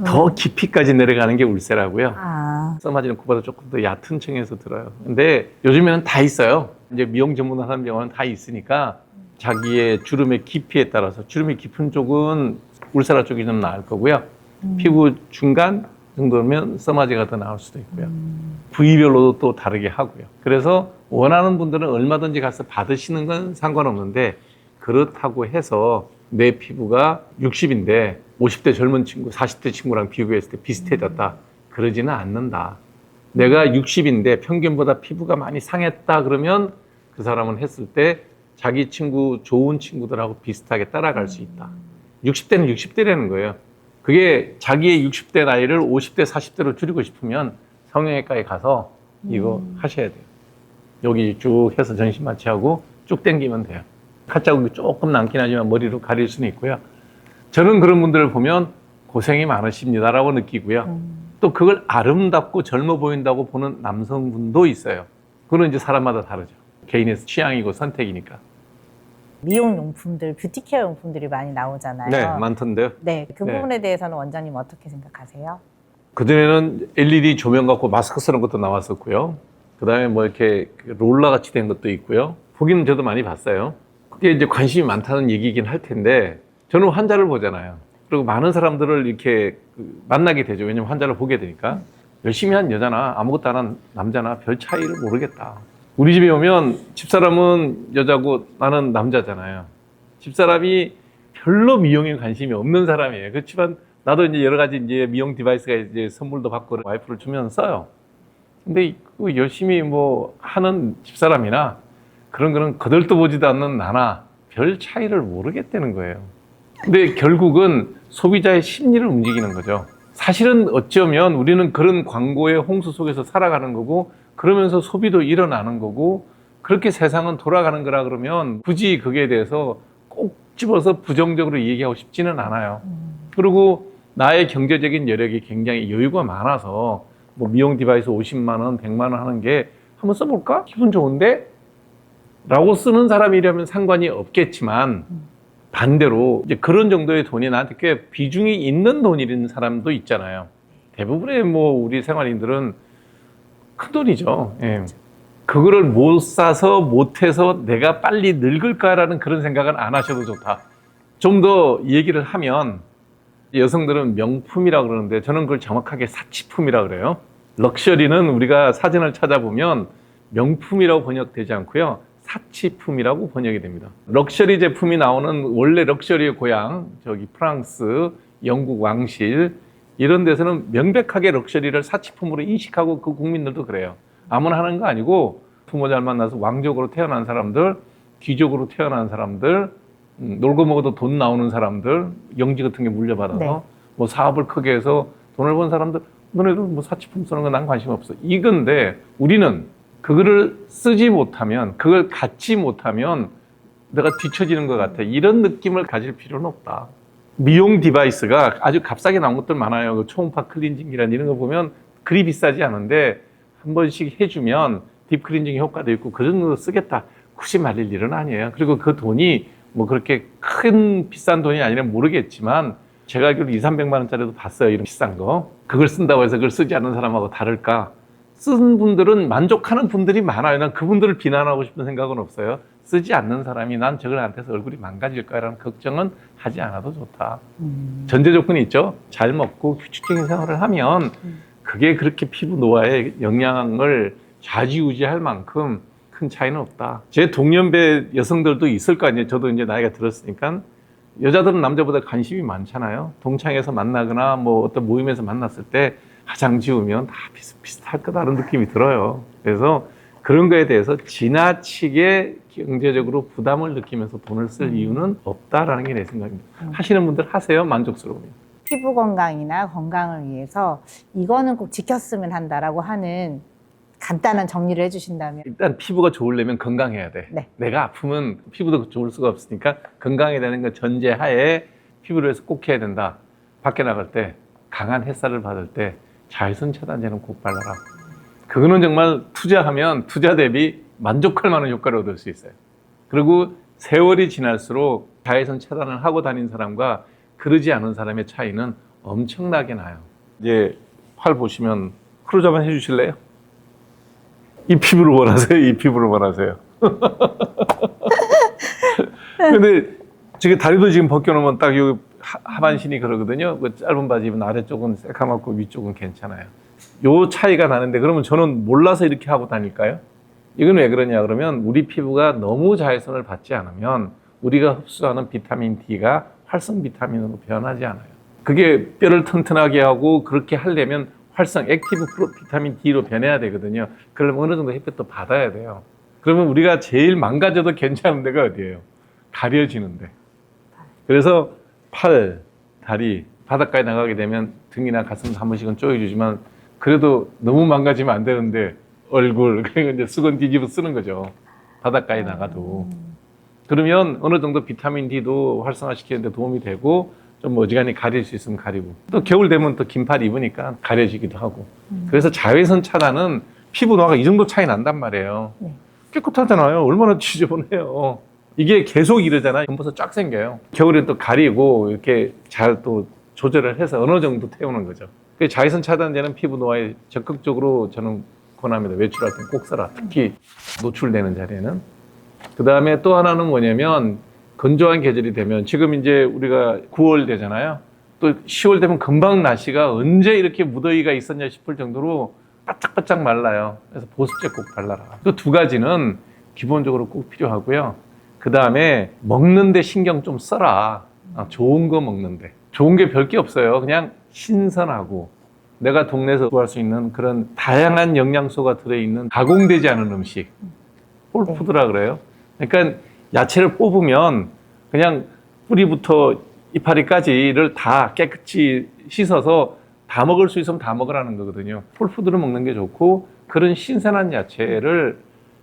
더 깊이까지 내려가는 게 울세라고요. 아, 써마지는 그보다 조금 더 얕은 층에서 들어요. 근데 요즘에는 다 있어요. 이제 미용 전문하는 병원은 다 있으니까 자기의 주름의 깊이에 따라서 주름이 깊은 쪽은 울세라 쪽이 좀 나을 거고요. 피부 중간 정도면 써마지가 더 나올 수도 있고요. 부위별로도 또 다르게 하고요. 그래서 원하는 분들은 얼마든지 가서 받으시는 건 상관없는데 그렇다고 해서 내 피부가 60인데 50대 젊은 친구, 40대 친구랑 비교했을 때 비슷해졌다. 그러지는 않는다. 내가 60인데 평균보다 피부가 많이 상했다 그러면 그 사람은 했을 때 자기 친구, 좋은 친구들하고 비슷하게 따라갈 수 있다. 60대는 60대라는 거예요. 그게 자기의 60대 나이를 50대, 40대로 줄이고 싶으면 성형외과에 가서 이거 하셔야 돼요. 여기 쭉 해서 전신 마취하고 쭉 당기면 돼요. 칼자국이 조금 남긴 하지만 머리로 가릴 수는 있고요. 저는 그런 분들을 보면 고생이 많으십니다라고 느끼고요. 또 그걸 아름답고 젊어 보인다고 보는 남성분도 있어요. 그건 이제 사람마다 다르죠. 개인의 취향이고 선택이니까. 미용용품들, 뷰티케어 용품들이 많이 나오잖아요. 네, 많던데요. 네, 그 네. 부분에 대해서는 원장님 어떻게 생각하세요? 그전에는 LED 조명 갖고 마스크 쓰는 것도 나왔었고요. 그 다음에 뭐 이렇게 롤러 같이 된 것도 있고요. 보기는 저도 많이 봤어요. 그게 이제 관심이 많다는 얘기이긴 할 텐데, 저는 환자를 보잖아요. 그리고 많은 사람들을 이렇게 만나게 되죠. 왜냐면 환자를 보게 되니까. 열심히 한 여자나 아무것도 안 한 남자나 별 차이를 모르겠다. 우리 집에 오면 집사람은 여자고 나는 남자잖아요. 집사람이 별로 미용에 관심이 없는 사람이에요. 그렇지만 나도 이제 여러 가지 이제 미용 디바이스가 이제 선물도 받고 와이프를 주면 써요. 근데 그 열심히 뭐 하는 집사람이나 그런 거는 거들떠 보지도 않는 나나 별 차이를 모르겠다는 거예요. 근데 결국은 소비자의 심리를 움직이는 거죠. 사실은 어쩌면 우리는 그런 광고의 홍수 속에서 살아가는 거고 그러면서 소비도 일어나는 거고 그렇게 세상은 돌아가는 거라 그러면 굳이 거기에 대해서 꼭 집어서 부정적으로 얘기하고 싶지는 않아요. 그리고 나의 경제적인 여력이 굉장히 여유가 많아서 뭐 미용 디바이스 50만 원, 100만 원 하는 게 한번 써볼까? 기분 좋은데? 라고 쓰는 사람이라면 상관이 없겠지만 반대로 이제 그런 정도의 돈이 나한테 꽤 비중이 있는 돈인 사람도 있잖아요. 대부분의 뭐 우리 생활인들은 큰 돈이죠. 예. 그거를 못 사서 못해서 내가 빨리 늙을까라는 그런 생각은 안 하셔도 좋다. 좀 더 얘기를 하면 여성들은 명품이라고 그러는데 저는 그걸 정확하게 사치품이라고 그래요. 럭셔리는 우리가 사전을 찾아보면 명품이라고 번역되지 않고요. 사치품이라고 번역이 됩니다. 럭셔리 제품이 나오는 원래 럭셔리의 고향, 저기 프랑스, 영국 왕실 이런 데서는 명백하게 럭셔리를 사치품으로 인식하고 그 국민들도 그래요. 아무나 하는 거 아니고 부모 잘 만나서 왕족으로 태어난 사람들, 귀족으로 태어난 사람들, 놀고 먹어도 돈 나오는 사람들, 영지 같은 게 물려받아서 네. 뭐 사업을 크게 해서 돈을 번 사람들, 너네들 뭐 사치품 쓰는 건 난 관심 없어. 이건데 우리는 그거를 쓰지 못하면, 그걸 갖지 못하면 내가 뒤처지는 것 같아. 이런 느낌을 가질 필요는 없다. 미용 디바이스가 아주 값싸게 나온 것들 많아요. 그 초음파 클렌징이란 이런 거 보면 그리 비싸지 않은데 한 번씩 해주면 딥클렌징 효과도 있고 그 정도 쓰겠다. 굳이 말릴 일은 아니에요. 그리고 그 돈이 뭐 그렇게 큰 비싼 돈이 아니라 모르겠지만 제가 알기로 200~300만 원짜리도 봤어요. 이런 비싼 거. 그걸 쓴다고 해서 그걸 쓰지 않는 사람하고 다를까? 쓴 분들은 만족하는 분들이 많아요. 난 그분들을 비난하고 싶은 생각은 없어요. 쓰지 않는 사람이 난 저걸 안 해서 얼굴이 망가질 거라는 걱정은 하지 않아도 좋다. 전제 조건이 있죠. 잘 먹고 규칙적인 생활을 하면 그게 그렇게 피부 노화에 영향을 좌지우지할 만큼 큰 차이는 없다. 제 동년배 여성들도 있을 거 아니에요. 저도 이제 나이가 들었으니까. 여자들은 남자보다 관심이 많잖아요. 동창회에서 만나거나 뭐 어떤 모임에서 만났을 때 화장 지우면 다 비슷비슷할 거다라는 느낌이 들어요. 그래서 그런 거에 대해서 지나치게 경제적으로 부담을 느끼면서 돈을 쓸 이유는 없다라는 게 내 생각입니다. 하시는 분들 하세요. 만족스러우면. 피부 건강이나 건강을 위해서 이거는 꼭 지켰으면 한다라고 하는 간단한 정리를 해주신다면. 일단 피부가 좋으려면 건강해야 돼. 네. 내가 아프면 피부도 좋을 수가 없으니까 건강해야 되는 건 전제하에 피부를 위해서 꼭 해야 된다. 밖에 나갈 때 강한 햇살을 받을 때 자외선 차단제는 꼭 발라라. 그거는 정말 투자하면 투자 대비 만족할 만한 효과를 얻을 수 있어요. 그리고 세월이 지날수록 자외선 차단을 하고 다닌 사람과 그러지 않은 사람의 차이는 엄청나게 나요. 이제 팔 보시면 크로즈 한번 해주실래요? 이 피부를 원하세요? 이 피부를 원하세요? 근데 지금 다리도 지금 벗겨놓으면 딱 여기 하반신이 그러거든요. 그 짧은 바지 입은 아래쪽은 새카맣고 위쪽은 괜찮아요. 요 차이가 나는데 그러면 저는 몰라서 이렇게 하고 다닐까요? 이건 왜 그러냐 그러면 우리 피부가 너무 자외선을 받지 않으면 우리가 흡수하는 비타민 D가 활성 비타민으로 변하지 않아요. 그게 뼈를 튼튼하게 하고 그렇게 하려면 활성 액티브 비타민 D로 변해야 되거든요. 그러면 어느 정도 햇볕도 받아야 돼요. 그러면 우리가 제일 망가져도 괜찮은 데가 어디예요? 가려지는데. 그래서 팔, 다리, 바닷가에 나가게 되면 등이나 가슴 한 번씩은 쪼여주지만 그래도 너무 망가지면 안 되는데 얼굴, 그러니까 이제 수건 뒤집어 쓰는 거죠. 바닷가에 나가도. 그러면 어느 정도 비타민 D도 활성화시키는 데 도움이 되고 좀 어지간히 가릴 수 있으면 가리고 또 겨울 되면 또 긴팔 입으니까 가려지기도 하고 그래서 자외선 차단은 피부 노화가 이 정도 차이 난단 말이에요. 깨끗하잖아요. 얼마나 지저분해요. 이게 계속 이러잖아요. 검버섯 쫙 생겨요. 겨울엔 또 가리고 이렇게 잘 또 조절을 해서 어느 정도 태우는 거죠. 그 자외선 차단제는 피부 노화에 적극적으로 저는 권합니다. 외출할 때 꼭 써라. 특히 노출되는 자리에는. 그 다음에 또 하나는 뭐냐면 건조한 계절이 되면 지금 이제 우리가 9월 되잖아요. 또 10월 되면 금방 날씨가 언제 이렇게 무더위가 있었냐 싶을 정도로 바짝바짝 말라요. 그래서 보습제 꼭 발라라. 그 두 가지는 기본적으로 꼭 필요하고요. 그 다음에 먹는데 신경 좀 써라. 좋은 거 먹는데. 좋은 게 별 게 없어요. 그냥 신선하고 내가 동네에서 구할 수 있는 그런 다양한 영양소가 들어있는 가공되지 않은 음식. 홀푸드라 그래요. 그러니까 야채를 뽑으면 그냥 뿌리부터 이파리까지를 다 깨끗이 씻어서 다 먹을 수 있으면 다 먹으라는 거거든요. 홀푸드를 먹는 게 좋고 그런 신선한 야채를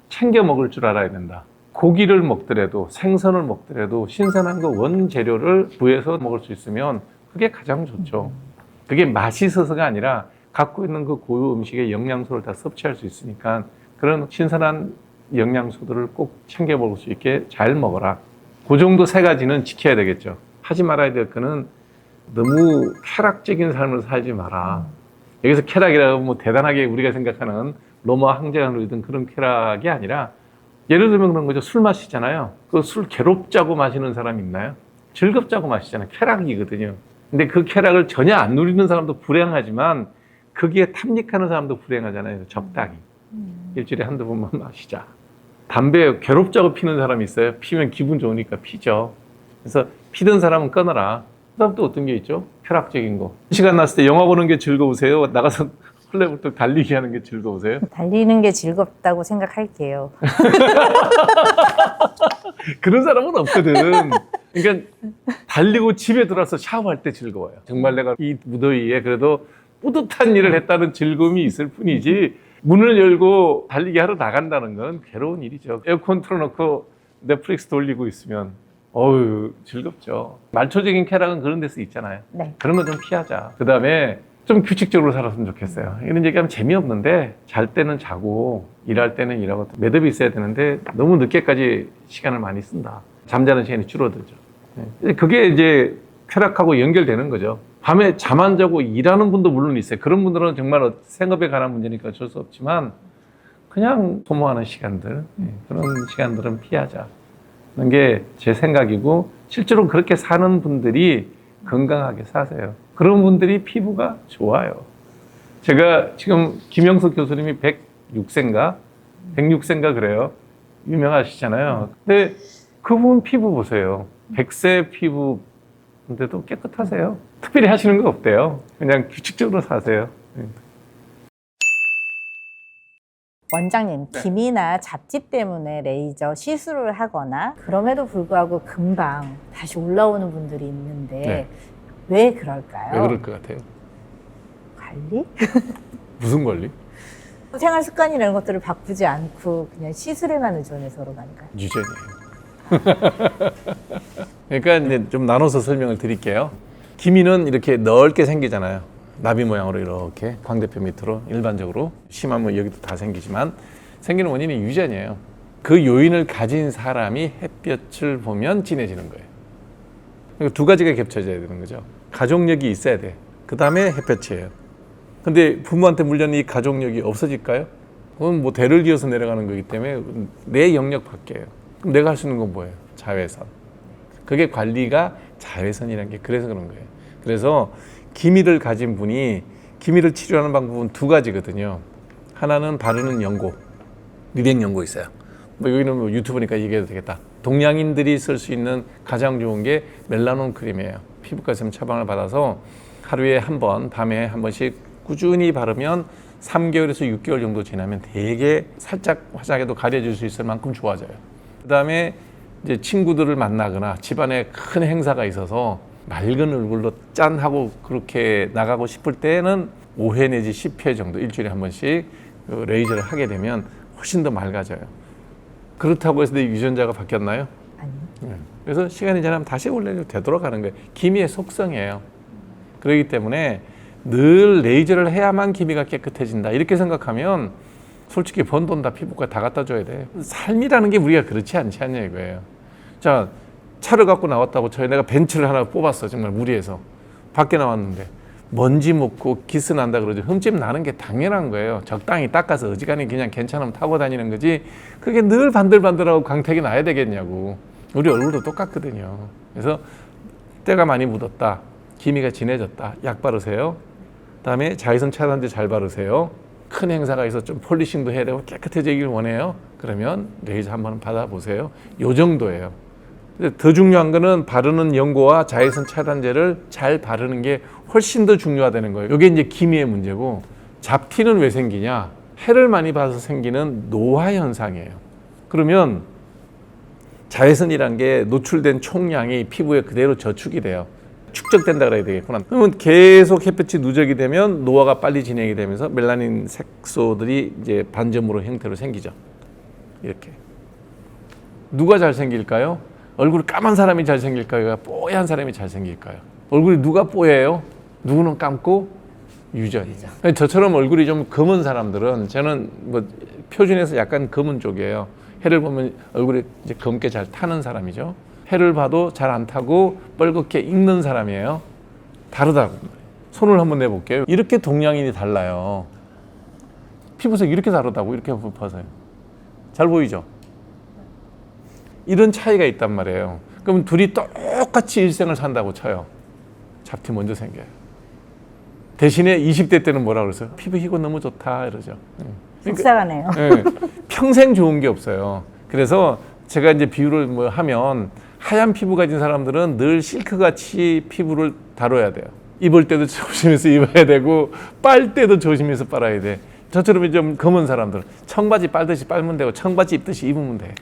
챙겨 먹을 줄 알아야 된다. 고기를 먹더라도 생선을 먹더라도 신선한 거 원재료를 구해서 먹을 수 있으면 그게 가장 좋죠. 그게 맛있어서가 아니라 갖고 있는 그 고유 음식의 영양소를 다 섭취할 수 있으니까 그런 신선한 영양소들을 꼭 챙겨 먹을 수 있게 잘 먹어라. 그 정도 세 가지는 지켜야 되겠죠. 하지 말아야 될 거는 너무 쾌락적인 삶을 살지 마라. 여기서 쾌락이라고 뭐 대단하게 우리가 생각하는 로마 황제가 누리던 그런 쾌락이 아니라 예를 들면 그런 거죠. 술 마시잖아요. 그 술 괴롭자고 마시는 사람 있나요? 즐겁자고 마시잖아요. 쾌락이거든요. 근데 그 쾌락을 전혀 안 누리는 사람도 불행하지만 거기에 탐닉하는 사람도 불행하잖아요. 적당히. 일주일에 한두 번만 마시자. 담배 괴롭자고 피는 사람이 있어요. 피면 기분 좋으니까 피죠. 그래서 피던 사람은 끊어라. 그 다음 또 어떤 게 있죠? 쾌락적인 거. 시간 났을 때 영화 보는 게 즐거우세요? 나가서 헐레벌떡 달리기 하는 게 즐거우세요? 달리는 게 즐겁다고 생각할게요. 그런 사람은 없거든. 그러니까 달리고 집에 들어와서 샤워할 때 즐거워요. 정말 내가 이 무더위에 그래도 뿌듯한 일을 했다는 즐거움이 있을 뿐이지 문을 열고 달리기 하러 나간다는 건 괴로운 일이죠. 에어컨 틀어놓고 넷플릭스 돌리고 있으면 어우 즐겁죠. 말초적인 쾌락은 그런 데서 있잖아요. 네. 그런 거 좀 피하자. 그 다음에 좀 규칙적으로 살았으면 좋겠어요. 이런 얘기하면 재미없는데 잘 때는 자고 일할 때는 일하고 매듭이 있어야 되는데 너무 늦게까지 시간을 많이 쓴다. 잠자는 시간이 줄어들죠. 그게 이제 쾌락하고 연결되는 거죠. 밤에 잠 안 자고 일하는 분도 물론 있어요. 그런 분들은 정말 생업에 관한 문제니까 어쩔 수 없지만 그냥 소모하는 시간들, 그런 시간들은 피하자. 그런 게 제 생각이고 실제로 그렇게 사는 분들이 건강하게 사세요. 그런 분들이 피부가 좋아요. 제가 지금 김영석 교수님이 106세인가? 106세인가 그래요. 유명하시잖아요. 근데 그분 피부 보세요. 100세 피부인데도 깨끗하세요. 특별히 하시는 거 없대요. 그냥 규칙적으로 사세요. 원장님, 네. 기미나 잡티 때문에 레이저 시술을 하거나 그럼에도 불구하고 금방 다시 올라오는 분들이 있는데 네. 왜 그럴까요? 왜 그럴 것 같아요? 관리? 무슨 관리? 생활 습관이라는 것들을 바꾸지 않고 그냥 시술에만 의존해서 그런가요? 유전이에요. 그러니까 이제 좀 나눠서 설명을 드릴게요. 기미는 이렇게 넓게 생기잖아요. 나비 모양으로 이렇게 광대뼈 밑으로 일반적으로 심하면 여기도 다 생기지만 생기는 원인이 유전이에요. 그 요인을 가진 사람이 햇볕을 보면 진해지는 거예요. 그러니까 두 가지가 겹쳐져야 되는 거죠. 가족력이 있어야 돼. 그 다음에 햇볕이에요. 근데 부모한테 물려는 이 가족력이 없어질까요? 그건 뭐 대를 이어서 내려가는 거기 때문에 내 영역 밖이에요. 그럼 내가 할 수 있는 건 뭐예요? 자외선. 그게 관리가 자외선이라는 게 그래서 그런 거예요. 그래서 기미를 가진 분이 기미를 치료하는 방법은 두 가지거든요. 하나는 바르는 연고, 미백 연고 있어요. 뭐 여기는 뭐 유튜브니까 얘기해도 되겠다. 동양인들이 쓸 수 있는 가장 좋은 게 멜라논 크림이에요. 피부과 선생님 처방을 받아서 하루에 한 번, 밤에 한 번씩 꾸준히 바르면 3개월에서 6개월 정도 지나면 되게 살짝 화장해도 가려질 수 있을 만큼 좋아져요. 그 다음에 이제 친구들을 만나거나 집안에 큰 행사가 있어서 맑은 얼굴로 짠 하고 그렇게 나가고 싶을 때는 5회 내지 10회 정도 일주일에 한 번씩 레이저를 하게 되면 훨씬 더 맑아져요. 그렇다고 해서 내 유전자가 바뀌었나요? 아니요. 그래서 시간이 지나면 다시 원래로 되돌아가는 거예요. 기미의 속성이에요. 그렇기 때문에 늘 레이저를 해야만 기미가 깨끗해진다 이렇게 생각하면 솔직히 번 돈 다 피부과 다 갖다 줘야 돼. 삶이라는 게 우리가 그렇지 않지 않냐 이거예요. 자, 차를 갖고 나왔다고 쳐요. 내가 벤츠를 하나 뽑았어. 정말 무리해서. 밖에 나왔는데 먼지 묻고 기스 난다 그러죠. 흠집 나는 게 당연한 거예요. 적당히 닦아서 어지간히 그냥 괜찮으면 타고 다니는 거지. 그게 늘 반들반들하고 광택이 나야 되겠냐고. 우리 얼굴도 똑같거든요. 그래서 때가 많이 묻었다. 기미가 진해졌다. 약 바르세요. 그다음에 자외선 차단제 잘 바르세요. 큰 행사가 있어 좀 폴리싱도 해야 되고 깨끗해지길 원해요. 그러면 레이저 한번 받아보세요. 요 정도예요. 근데 더 중요한 거는 바르는 연고와 자외선 차단제를 잘 바르는 게 훨씬 더 중요하다는 거예요. 이게 이제 기미의 문제고, 잡티는 왜 생기냐? 해를 많이 봐서 생기는 노화 현상이에요. 그러면 자외선이란 게 노출된 총량이 피부에 그대로 저축이 돼요. 축적된다 그래야 되겠구나. 그러면 계속 햇볕이 누적이 되면 노화가 빨리 진행이 되면서 멜라닌 색소들이 이제 반점으로 형태로 생기죠. 이렇게. 누가 잘생길까요? 얼굴이 까만 사람이 잘생길까요? 뽀얀 사람이 잘생길까요? 얼굴이 누가 뽀예요? 누구는 감고 유전이죠. 저처럼 얼굴이 좀 검은 사람들은, 저는 뭐 표준에서 약간 검은 쪽이에요. 해를 보면 얼굴이 이제 검게 잘 타는 사람이죠. 해를 봐도 잘 안 타고 뻘겋게 익는 사람이에요. 다르다고. 손을 한번 내볼게요. 이렇게 동양인이 달라요. 피부색 이렇게 다르다고. 이렇게 봐서요. 잘 보이죠? 이런 차이가 있단 말이에요. 그럼 둘이 똑같이 일생을 산다고 쳐요. 잡티 먼저 생겨요. 대신에 20대 때는 뭐라 그러세요? 피부 희고 너무 좋다 이러죠. 속상하네요. 네, 평생 좋은 게 없어요. 그래서 제가 이제 비유를 뭐 하면, 하얀 피부 가진 사람들은 늘 실크같이 피부를 다뤄야 돼요. 입을 때도 조심해서 입어야 되고 빨 때도 조심해서 빨아야 돼. 저처럼 좀 검은 사람들은 청바지 빨듯이 빨면 되고 청바지 입듯이 입으면 돼.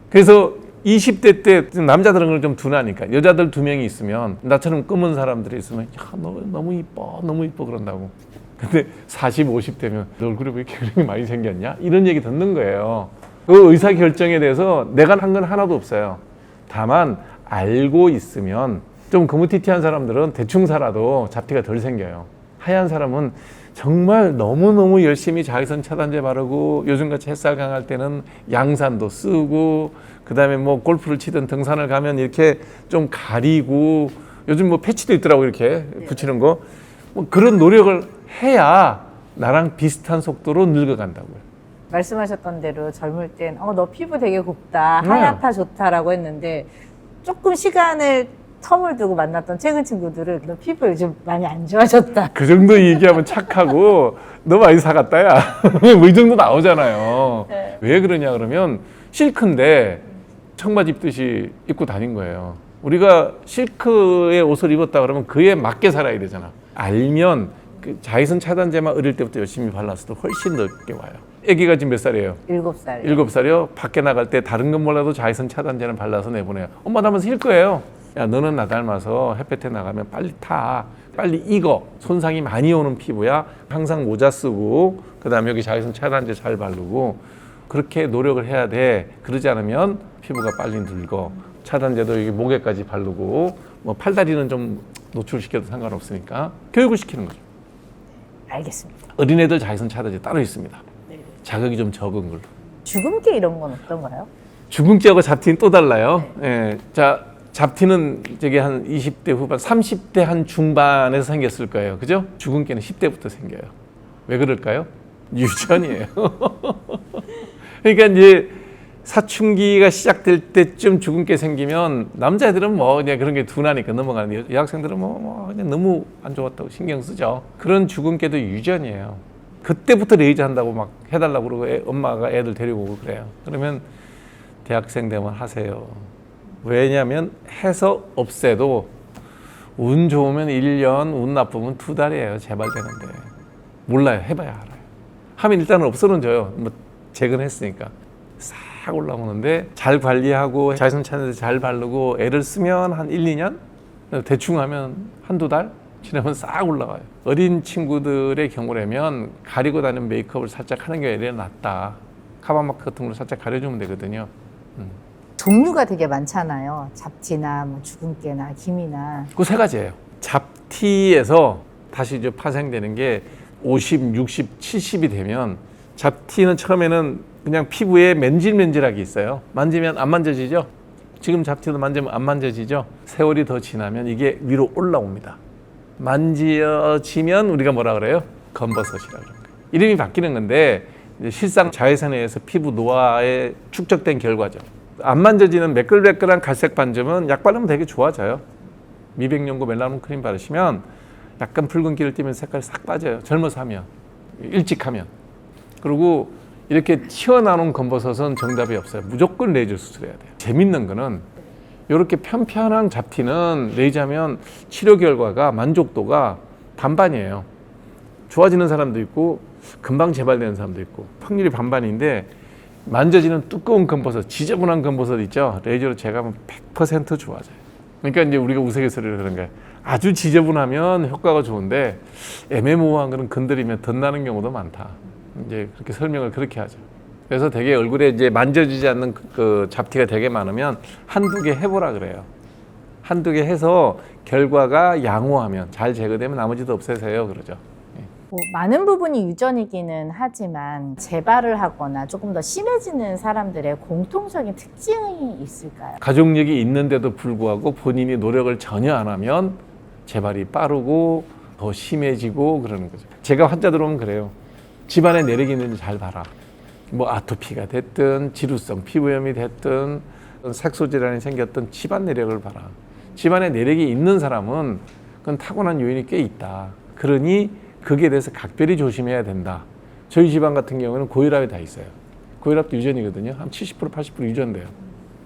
그래서 20대 때 남자들은 그걸 좀 둔하니까, 여자들 2명이 있으면, 나처럼 검은 사람들이 있으면 야, 너 너무 이뻐 너무 이뻐 그런다고. 근데 40, 50대면 너 얼굴에 왜 이렇게 그림이 많이 생겼냐? 이런 얘기 듣는 거예요. 그 의사결정에 대해서 내가 한 건 하나도 없어요. 다만 알고 있으면, 좀 거무튀튀한 사람들은 대충 살아도 잡티가 덜 생겨요. 하얀 사람은 정말 너무너무 열심히 자외선 차단제 바르고, 요즘같이 햇살 강할 때는 양산도 쓰고, 그 다음에 뭐 골프를 치든 등산을 가면 이렇게 좀 가리고, 요즘 뭐 패치도 있더라고 이렇게 붙이는 거. 뭐 그런 노력을 해야 나랑 비슷한 속도로 늙어간다고요. 말씀하셨던 대로 젊을 땐 너 피부 되게 곱다, 하얗다, 좋다라고 했는데 조금 시간을 텀을 두고 만났던 최근 친구들은 너 피부 요즘 많이 안 좋아졌다. 그 정도 얘기하면 착하고 너 많이 사갔다 야. 뭐 이 정도 나오잖아요. 네. 왜 그러냐 그러면 실크인데 청바지 입듯이 입고 다닌 거예요. 우리가 실크의 옷을 입었다 그러면 그에 맞게 살아야 되잖아. 알면 그 자외선 차단제만 어릴 때부터 열심히 발랐어도 훨씬 넓게 와요. 아기가 지금 몇 살이에요? 7살. 7살이요? 밖에 나갈 때 다른 건 몰라도 자외선 차단제는 발라서 내보내요. 엄마 닮아서 힐 거예요. 야, 너는 나 닮아서 햇볕에 나가면 빨리 타. 빨리 익어. 손상이 많이 오는 피부야. 항상 모자 쓰고, 그 다음에 여기 자외선 차단제 잘 바르고, 그렇게 노력을 해야 돼. 그러지 않으면 피부가 빨리 늙어. 차단제도 여기 목에까지 바르고, 뭐 팔다리는 좀 노출시켜도 상관없으니까 교육을 시키는 거죠. 알겠습니다. 어린애들 자외선 차단제 따로 있습니다. 네. 자극이 좀 적은 걸로. 주근깨 이런 건 어떤가요? 주근깨하고 잡티는 또 달라요. 예. 자, 잡티는 저기 한 20대 후반, 30대 한 중반에서 생겼을 거예요. 그죠? 주근깨는 10대부터 생겨요. 왜 그럴까요? 유전이에요. 그러니까 이제 사춘기가 시작될 때쯤 주근깨 생기면 남자애들은 뭐 그냥 그런 게 둔하니까 넘어가는데 여학생들은 뭐 그냥 너무 안 좋았다고 신경 쓰죠. 그런 주근깨도 유전이에요. 그때부터 레이저 한다고 막 해달라고 그러고 엄마가 애들 데리고 오고 그래요. 그러면 대학생 되면 하세요. 왜냐하면 해서 없애도 운 좋으면 1년, 운 나쁘면 2달이에요. 재발되는데. 몰라요. 해봐야 알아요. 하면 일단은 없어져요. 뭐 재건했으니까. 싹 올라오는데 잘 관리하고 자외선 차단제 잘 바르고 애를 쓰면 한 1, 2년? 대충 하면 한두 달 지나면 싹 올라가요. 어린 친구들의 경우라면 가리고 다니는 메이크업을 살짝 하는 게 애들이 낫다. 카바마크 같은 걸로 살짝 가려주면 되거든요. 종류가 되게 많잖아요. 잡티나 뭐 주근깨나 기미나. 그 세 가지예요. 잡티에서 다시 이제 파생되는 게 50, 60, 70이 되면 잡티는 처음에는 그냥 피부에 맨질맨질하게 있어요. 만지면 안 만져지죠? 지금 잡티도 만지면 안 만져지죠? 세월이 더 지나면 이게 위로 올라옵니다. 만져지면 우리가 뭐라 그래요? 검버섯이라고 그래요. 이름이 바뀌는 건데 이제 실상 자외선에 의해서 피부 노화에 축적된 결과죠. 안 만져지는 매끌매끌한 갈색 반점은 약 바르면 되게 좋아져요. 미백연고 멜라논 크림 바르시면 약간 붉은기를 띠면 색깔이 싹 빠져요. 젊어서 하면, 일찍 하면. 그리고 이렇게 튀어나온 검버섯은 정답이 없어요. 무조건 레이저 수술해야 돼요. 재밌는 거는 이렇게 편편한 잡티는 레이저하면 치료 결과가 만족도가 반반이에요. 좋아지는 사람도 있고 금방 재발되는 사람도 있고 확률이 반반인데 만져지는 두꺼운 검버섯, 지저분한 검버섯 있죠? 레이저로 제거하면 100% 좋아져요. 그러니까 이제 우리가 우스갯소리로 그런 거예요. 아주 지저분하면 효과가 좋은데 애매모호한 거는 건드리면 덧나는 경우도 많다. 이제 그렇게 설명을 그렇게 하죠. 그래서 되게 얼굴에 이제 만져지지 않는 그 잡티가 되게 많으면 한두 개 해보라 그래요. 한두 개 해서 결과가 양호하면 잘 제거되면 나머지도 없애세요 그러죠. 뭐 많은 부분이 유전이기는 하지만 재발을 하거나 조금 더 심해지는 사람들의 공통적인 특징이 있을까요? 가족력이 있는데도 불구하고 본인이 노력을 전혀 안 하면 재발이 빠르고 더 심해지고 그러는 거죠. 제가 환자들 오면 그래요. 집안에 내력이 있는지 잘 봐라. 뭐 아토피가 됐든 지루성 피부염이 됐든 색소 질환이 생겼든 집안 내력을 봐라. 집안에 내력이 있는 사람은 그건 타고난 요인이 꽤 있다. 그러니 거기에 대해서 각별히 조심해야 된다. 저희 집안 같은 경우는 고혈압이 다 있어요. 고혈압도 유전이거든요. 한 70% 80% 유전돼요.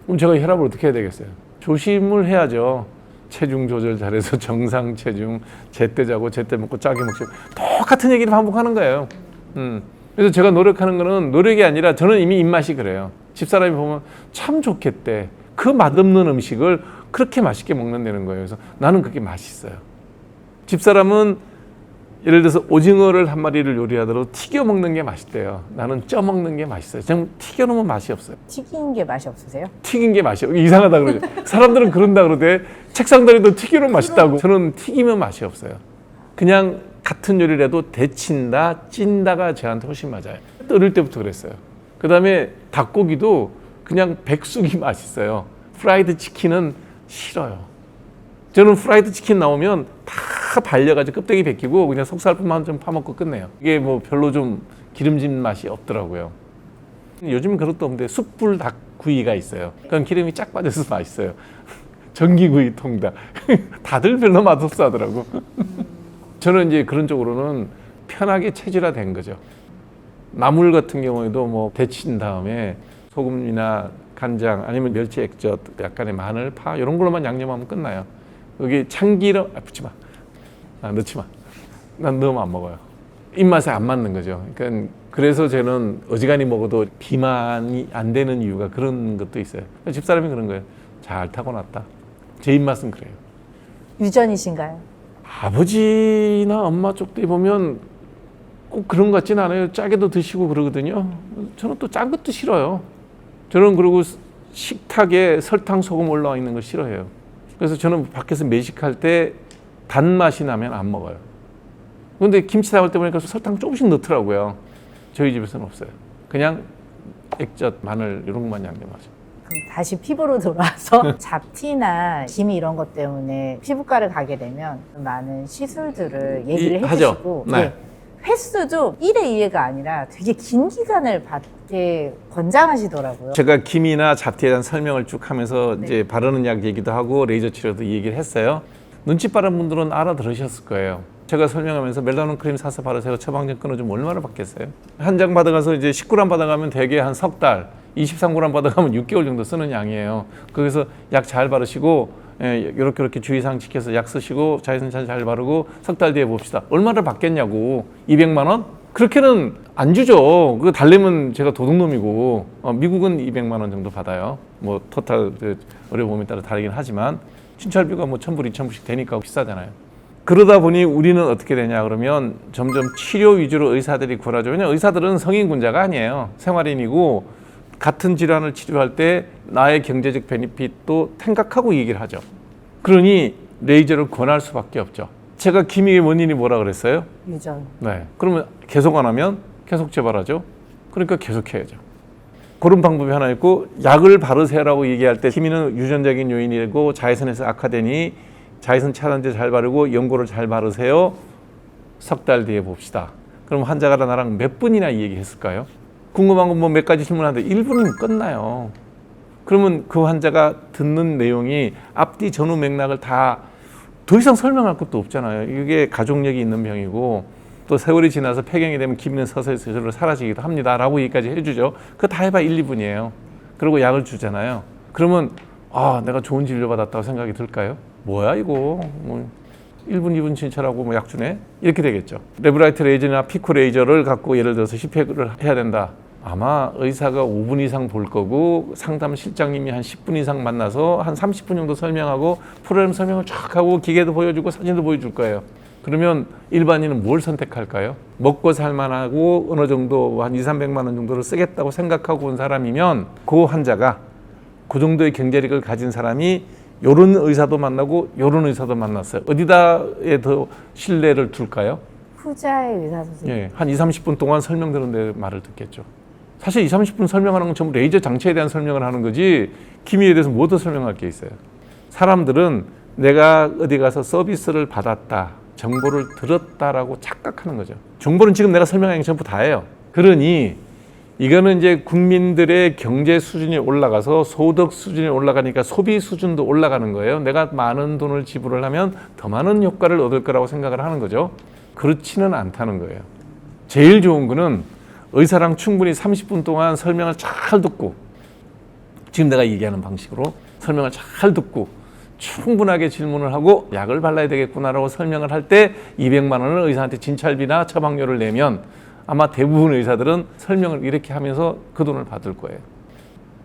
그럼 제가 혈압을 어떻게 해야 되겠어요? 조심을 해야죠. 체중 조절 잘해서 정상 체중, 제때 자고 제때 먹고 짜게 먹고 똑같은 얘기를 반복하는 거예요. 그래서 제가 노력하는 거는 노력이 아니라 저는 이미 입맛이 그래요. 집사람이 보면 참 좋겠대. 그 맛없는 음식을 그렇게 맛있게 먹는다는 거예요. 그래서 나는 그게 맛있어요. 집사람은 예를 들어서 오징어를 한 마리를 요리하더라도 튀겨 먹는 게 맛있대요. 나는 쪄 먹는 게 맛있어요. 좀 튀겨 놓으면 맛이 없어요. 튀긴 게 맛이 없으세요? 튀긴 게 맛이 없어요. 이상하다 그러죠. 사람들은 그런다 그러대. 책상다리도 튀기면 맛있다고. 저는 튀기면 맛이 없어요. 그냥 같은 요리를 해도 데친다, 찐다가 저한테 훨씬 맞아요. 어릴 때부터 그랬어요. 그 다음에 닭고기도 그냥 백숙이 맛있어요. 프라이드 치킨은 싫어요. 저는 프라이드 치킨 나오면 다 발려가지고 껍데기 벗기고 그냥 속살뿐만 좀 파먹고 끝내요. 이게 뭐 별로 좀 기름진 맛이 없더라고요. 요즘은 그것도 없는데 숯불 닭구이가 있어요. 그건 기름이 쫙 빠져서 맛있어요. 전기구이 통닭. 다들 별로 맛없어 하더라고. 저는 이제 그런 쪽으로는 편하게 체질화된 거죠. 나물 같은 경우에도 뭐 데친 다음에 소금이나 간장 아니면 멸치 액젓, 약간의 마늘, 파 이런 걸로만 양념하면 끝나요. 여기 참기름 붙지 마. 넣지 마. 난 넣으면 안 먹어요. 입맛에 안 맞는 거죠. 그러니까 그래서 저는 어지간히 먹어도 비만이 안 되는 이유가 그런 것도 있어요. 집사람이 그런 거예요. 잘 타고났다. 제 입맛은 그래요. 유전이신가요? 아버지나 엄마 쪽도 보면 꼭 그런 것 같진 않아요. 짜게도 드시고 그러거든요. 저는 또 짠 것도 싫어요. 저는 그리고 식탁에 설탕, 소금 올라와 있는 걸 싫어해요. 그래서 저는 밖에서 매식할 때 단맛이 나면 안 먹어요. 그런데 김치 담을 때 보니까 설탕 조금씩 넣더라고요. 저희 집에서는 없어요. 그냥 액젓, 마늘 이런 것만 양념하죠. 그럼 다시 피부로 돌아와서 잡티나 기미 이런 것 때문에 피부과를 가게 되면 많은 시술들을 얘기를 하죠. 해주시고 네. 횟수도 1회 2회가 아니라 되게 긴 기간을 받게 권장하시더라고요. 제가 기미나 잡티에 대한 설명을 쭉 하면서 네. 이제 바르는 약 얘기도 하고 레이저 치료도 이 얘기를 했어요. 눈치 빠른 분들은 알아들으셨을 거예요. 제가 설명하면서 멜라논 크림 사서 바르세요. 처방전 끊어주면 얼마나 받겠어요? 한 장 받아가서 이제 10g 받아가면 대개 한 석 달, 23g 받아가면 6개월 정도 쓰는 양이에요. 거기서 약 잘 바르시고 이렇게 주의사항 지켜서 약 쓰시고 자외선 잘 바르고 석 달 뒤에 봅시다. 얼마를 받겠냐고. 200만 원? 그렇게는 안 주죠. 그거 달래면 제가 도둑놈이고 미국은 200만 원 정도 받아요. 뭐 토탈 의료보험에 따라 다르긴 하지만 진찰비가 뭐 1,000불, 2,000불씩 되니까 비싸잖아요. 그러다 보니 우리는 어떻게 되냐 그러면 점점 치료 위주로 의사들이 구하죠. 왜냐하면 의사들은 성인군자가 아니에요. 생활인이고 같은 질환을 치료할 때 나의 경제적 베니핏도 생각하고 얘기를 하죠. 그러니 레이저를 권할 수밖에 없죠. 제가 기미의 원인이 뭐라 그랬어요? 유전. 네. 그러면 계속 안 하면 계속 재발하죠. 그러니까 계속 해야죠. 그런 방법이 하나 있고 약을 바르세요라고 얘기할 때 기미는 유전적인 요인이고 자외선에서 악화되니 자외선 차단제 잘 바르고 연고를 잘 바르세요. 석 달 뒤에 봅시다. 그럼 환자가 나랑 몇 분이나 이 얘기했을까요? 궁금한 건 뭐 몇 가지 질문하는데 1분이면 끝나요. 그러면 그 환자가 듣는 내용이 앞뒤 전후 맥락을 다 더 이상 설명할 것도 없잖아요. 이게 가족력이 있는 병이고 또 세월이 지나서 폐경이 되면 기미는 서서히 사라지기도 합니다라고 얘기까지 해주죠. 그거 다 해봐 1, 2분이에요. 그리고 약을 주잖아요. 그러면 내가 좋은 진료 받았다고 생각이 들까요? 뭐야 이거 뭐 1분, 2분 진찰하고 뭐 약 주네? 이렇게 되겠죠. 레브라이트 레이저나 피코 레이저를 갖고 예를 들어서 10회를 해야 된다. 아마 의사가 5분 이상 볼 거고 상담 실장님이 한 10분 이상 만나서 한 30분 정도 설명하고 프로그램 설명을 쫙 하고 기계도 보여주고 사진도 보여줄 거예요. 그러면 일반인은 뭘 선택할까요? 먹고 살만하고 어느 정도 한 2, 300만 원 정도를 쓰겠다고 생각하고 온 사람이면 그 환자가 그 정도의 경제력을 가진 사람이 요런 의사도 만나고 요런 의사도 만났어요. 어디다에 더 신뢰를 둘까요? 후자의 의사 선생님. 예, 한 2, 30분 동안 설명드는데 말을 듣겠죠. 사실 2, 30분 설명하는 건 전부 레이저 장치에 대한 설명을 하는 거지 기미에 대해서 뭐 더 설명할 게 있어요. 사람들은 내가 어디 가서 서비스를 받았다, 정보를 들었다라고 착각하는 거죠. 정보는 지금 내가 설명한 게 전부 다예요. 그러니 이거는 이제 국민들의 경제 수준이 올라가서 소득 수준이 올라가니까 소비 수준도 올라가는 거예요. 내가 많은 돈을 지불을 하면 더 많은 효과를 얻을 거라고 생각을 하는 거죠. 그렇지는 않다는 거예요. 제일 좋은 거는 의사랑 충분히 30분 동안 설명을 잘 듣고 지금 내가 얘기하는 방식으로 설명을 잘 듣고 충분하게 질문을 하고 약을 발라야 되겠구나라고 설명을 할 때 200만 원을 의사한테 진찰비나 처방료를 내면 아마 대부분 의사들은 설명을 이렇게 하면서 그 돈을 받을 거예요.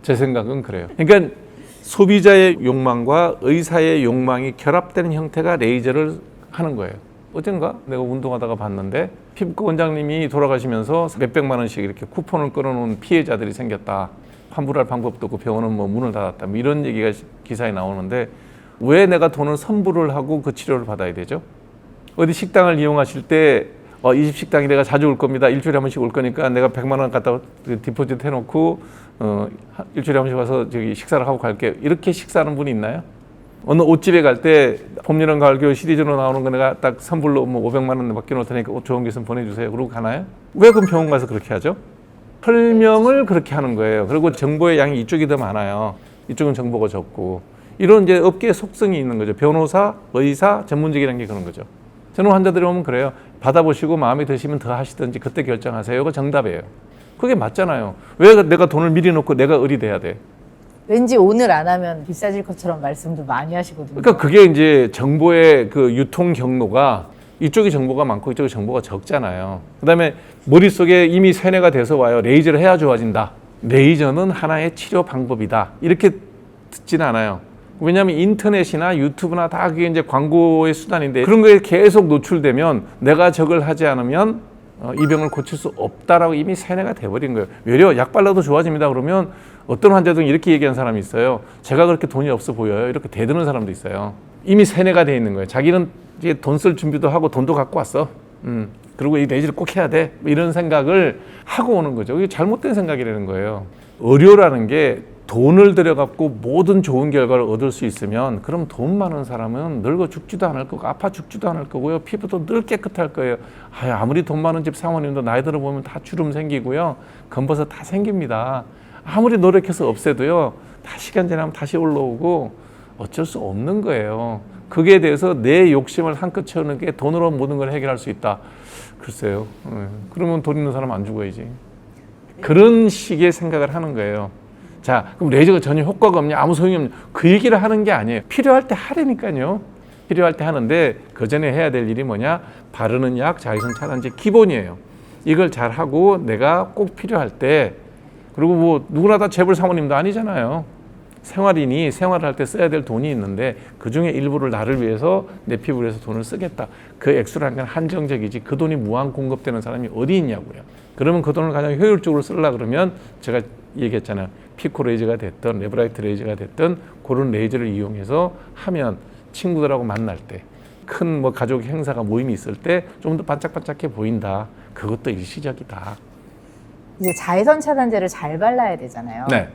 제 생각은 그래요. 그러니까 소비자의 욕망과 의사의 욕망이 결합되는 형태가 레이저를 하는 거예요. 어젠가 내가 운동하다가 봤는데 피부과 원장님이 돌아가시면서 몇백만 원씩 이렇게 쿠폰을 끌어놓은 피해자들이 생겼다. 환불할 방법도 없고 병원은 뭐 문을 닫았다. 뭐 이런 얘기가 기사에 나오는데 왜 내가 돈을 선불을 하고 그 치료를 받아야 되죠? 어디 식당을 이용하실 때 이 집 식당에 내가 자주 올 겁니다. 일주일에 한 번씩 올 거니까 내가 100만 원 갖다 디포짓 해놓고 일주일에 한 번씩 와서 저기 식사를 하고 갈게요. 이렇게 식사하는 분이 있나요? 어느 옷집에 갈 때 봄, 여름, 가을, 겨울 시리즈로 나오는 거 내가 딱 선불로 뭐 500만 원 맡겨놓을 테니까 옷 좋은 게 있으면 보내주세요. 그러고 가나요? 왜 그럼 병원 가서 그렇게 하죠? 설명을 그렇게 하는 거예요. 그리고 정보의 양이 이쪽이 더 많아요. 이쪽은 정보가 적고. 이런 이제 업계의 속성이 있는 거죠. 변호사, 의사, 전문직이라는 게 그런 거죠. 저는 환자들이 오면 그래요. 받아보시고 마음에 드시면 더 하시든지 그때 결정하세요. 그거 정답이에요. 그게 맞잖아요. 왜 내가 돈을 미리 놓고 내가 의리돼야 돼? 왠지 오늘 안 하면 비싸질 것처럼 말씀도 많이 하시거든요. 그러니까 그게 이제 정보의 그 유통 경로가 이쪽이 정보가 많고 이쪽이 정보가 적잖아요. 그다음에 머릿속에 이미 세뇌가 돼서 와요. 레이저를 해야 좋아진다. 레이저는 하나의 치료 방법이다. 이렇게 듣지는 않아요. 왜냐하면 인터넷이나 유튜브나 다 그게 이제 광고의 수단인데 그런 거에 계속 노출되면 내가 저걸 하지 않으면 이 병을 고칠 수 없다라고 이미 세뇌가 돼버린 거예요. 외려 약 발라도 좋아집니다 그러면 어떤 환자들은 이렇게 얘기한 사람이 있어요. 제가 그렇게 돈이 없어 보여요. 이렇게 대드는 사람도 있어요. 이미 세뇌가 돼 있는 거예요. 자기는 이제 돈 쓸 준비도 하고 돈도 갖고 왔어. 그리고 이 레이저를 꼭 해야 돼. 이런 생각을 하고 오는 거죠. 이게 잘못된 생각이라는 거예요. 의료라는 게 돈을 들여갖고 모든 좋은 결과를 얻을 수 있으면 그럼 돈 많은 사람은 늙어 죽지도 않을 거고 아파 죽지도 않을 거고요. 피부도 늘 깨끗할 거예요. 아무리 돈 많은 집 사모님도 나이 들어보면 다 주름 생기고요. 검버섯 다 생깁니다. 아무리 노력해서 없애도요. 다 시간 지나면 다시 올라오고 어쩔 수 없는 거예요. 그게 대해서 내 욕심을 한껏 채우는 게 돈으로 모든 걸 해결할 수 있다. 글쎄요. 그러면 돈 있는 사람 안 죽어야지. 그런 식의 생각을 하는 거예요. 자, 그럼 레이저가 전혀 효과가 없냐? 아무 소용이 없냐? 그 얘기를 하는 게 아니에요. 필요할 때 하라니까요. 필요할 때 하는데 그 전에 해야 될 일이 뭐냐? 바르는 약, 자외선 차단제 기본이에요. 이걸 잘 하고 내가 꼭 필요할 때 그리고 뭐 누구나 다 재벌 사모님도 아니잖아요. 생활인이 생활을 할 때 써야 될 돈이 있는데 그중에 일부를 나를 위해서 내 피부를 위해서 돈을 쓰겠다. 그 액수라는 건 한정적이지 그 돈이 무한 공급되는 사람이 어디 있냐고요. 그러면 그 돈을 가장 효율적으로 쓰려고 그러면 제가 얘기했잖아요. 피코 레이저가 됐든 레브라이트 레이저가 됐든 그런 레이저를 이용해서 하면 친구들하고 만날 때 큰 뭐 가족 행사가 모임이 있을 때 좀 더 반짝반짝해 보인다. 그것도 일시적이다. 이제 자외선 차단제를 잘 발라야 되잖아요. 네.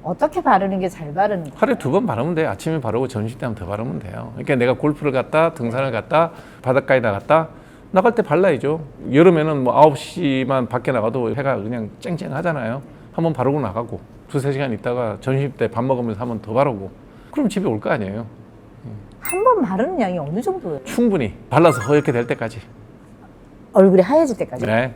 어떻게 바르는 게 잘 바르는 거예요? 하루에 2번 바르면 돼요. 아침에 바르고 점심 때 하면 더 바르면 돼요. 그러니까 내가 골프를 갔다 등산을 갔다 바닷가에 나갔다 나갈 때 발라야죠. 여름에는 뭐 9시만 밖에 나가도 해가 그냥 쨍쨍하잖아요. 한번 바르고 나가고 2-3시간 있다가 점심 때 밥 먹으면서 한번 더 바르고 그럼 집에 올 거 아니에요. 한 번 바르는 양이 어느 정도예요? 충분히 발라서 허옇게 될 때까지. 얼굴이 하얘질 때까지? 네,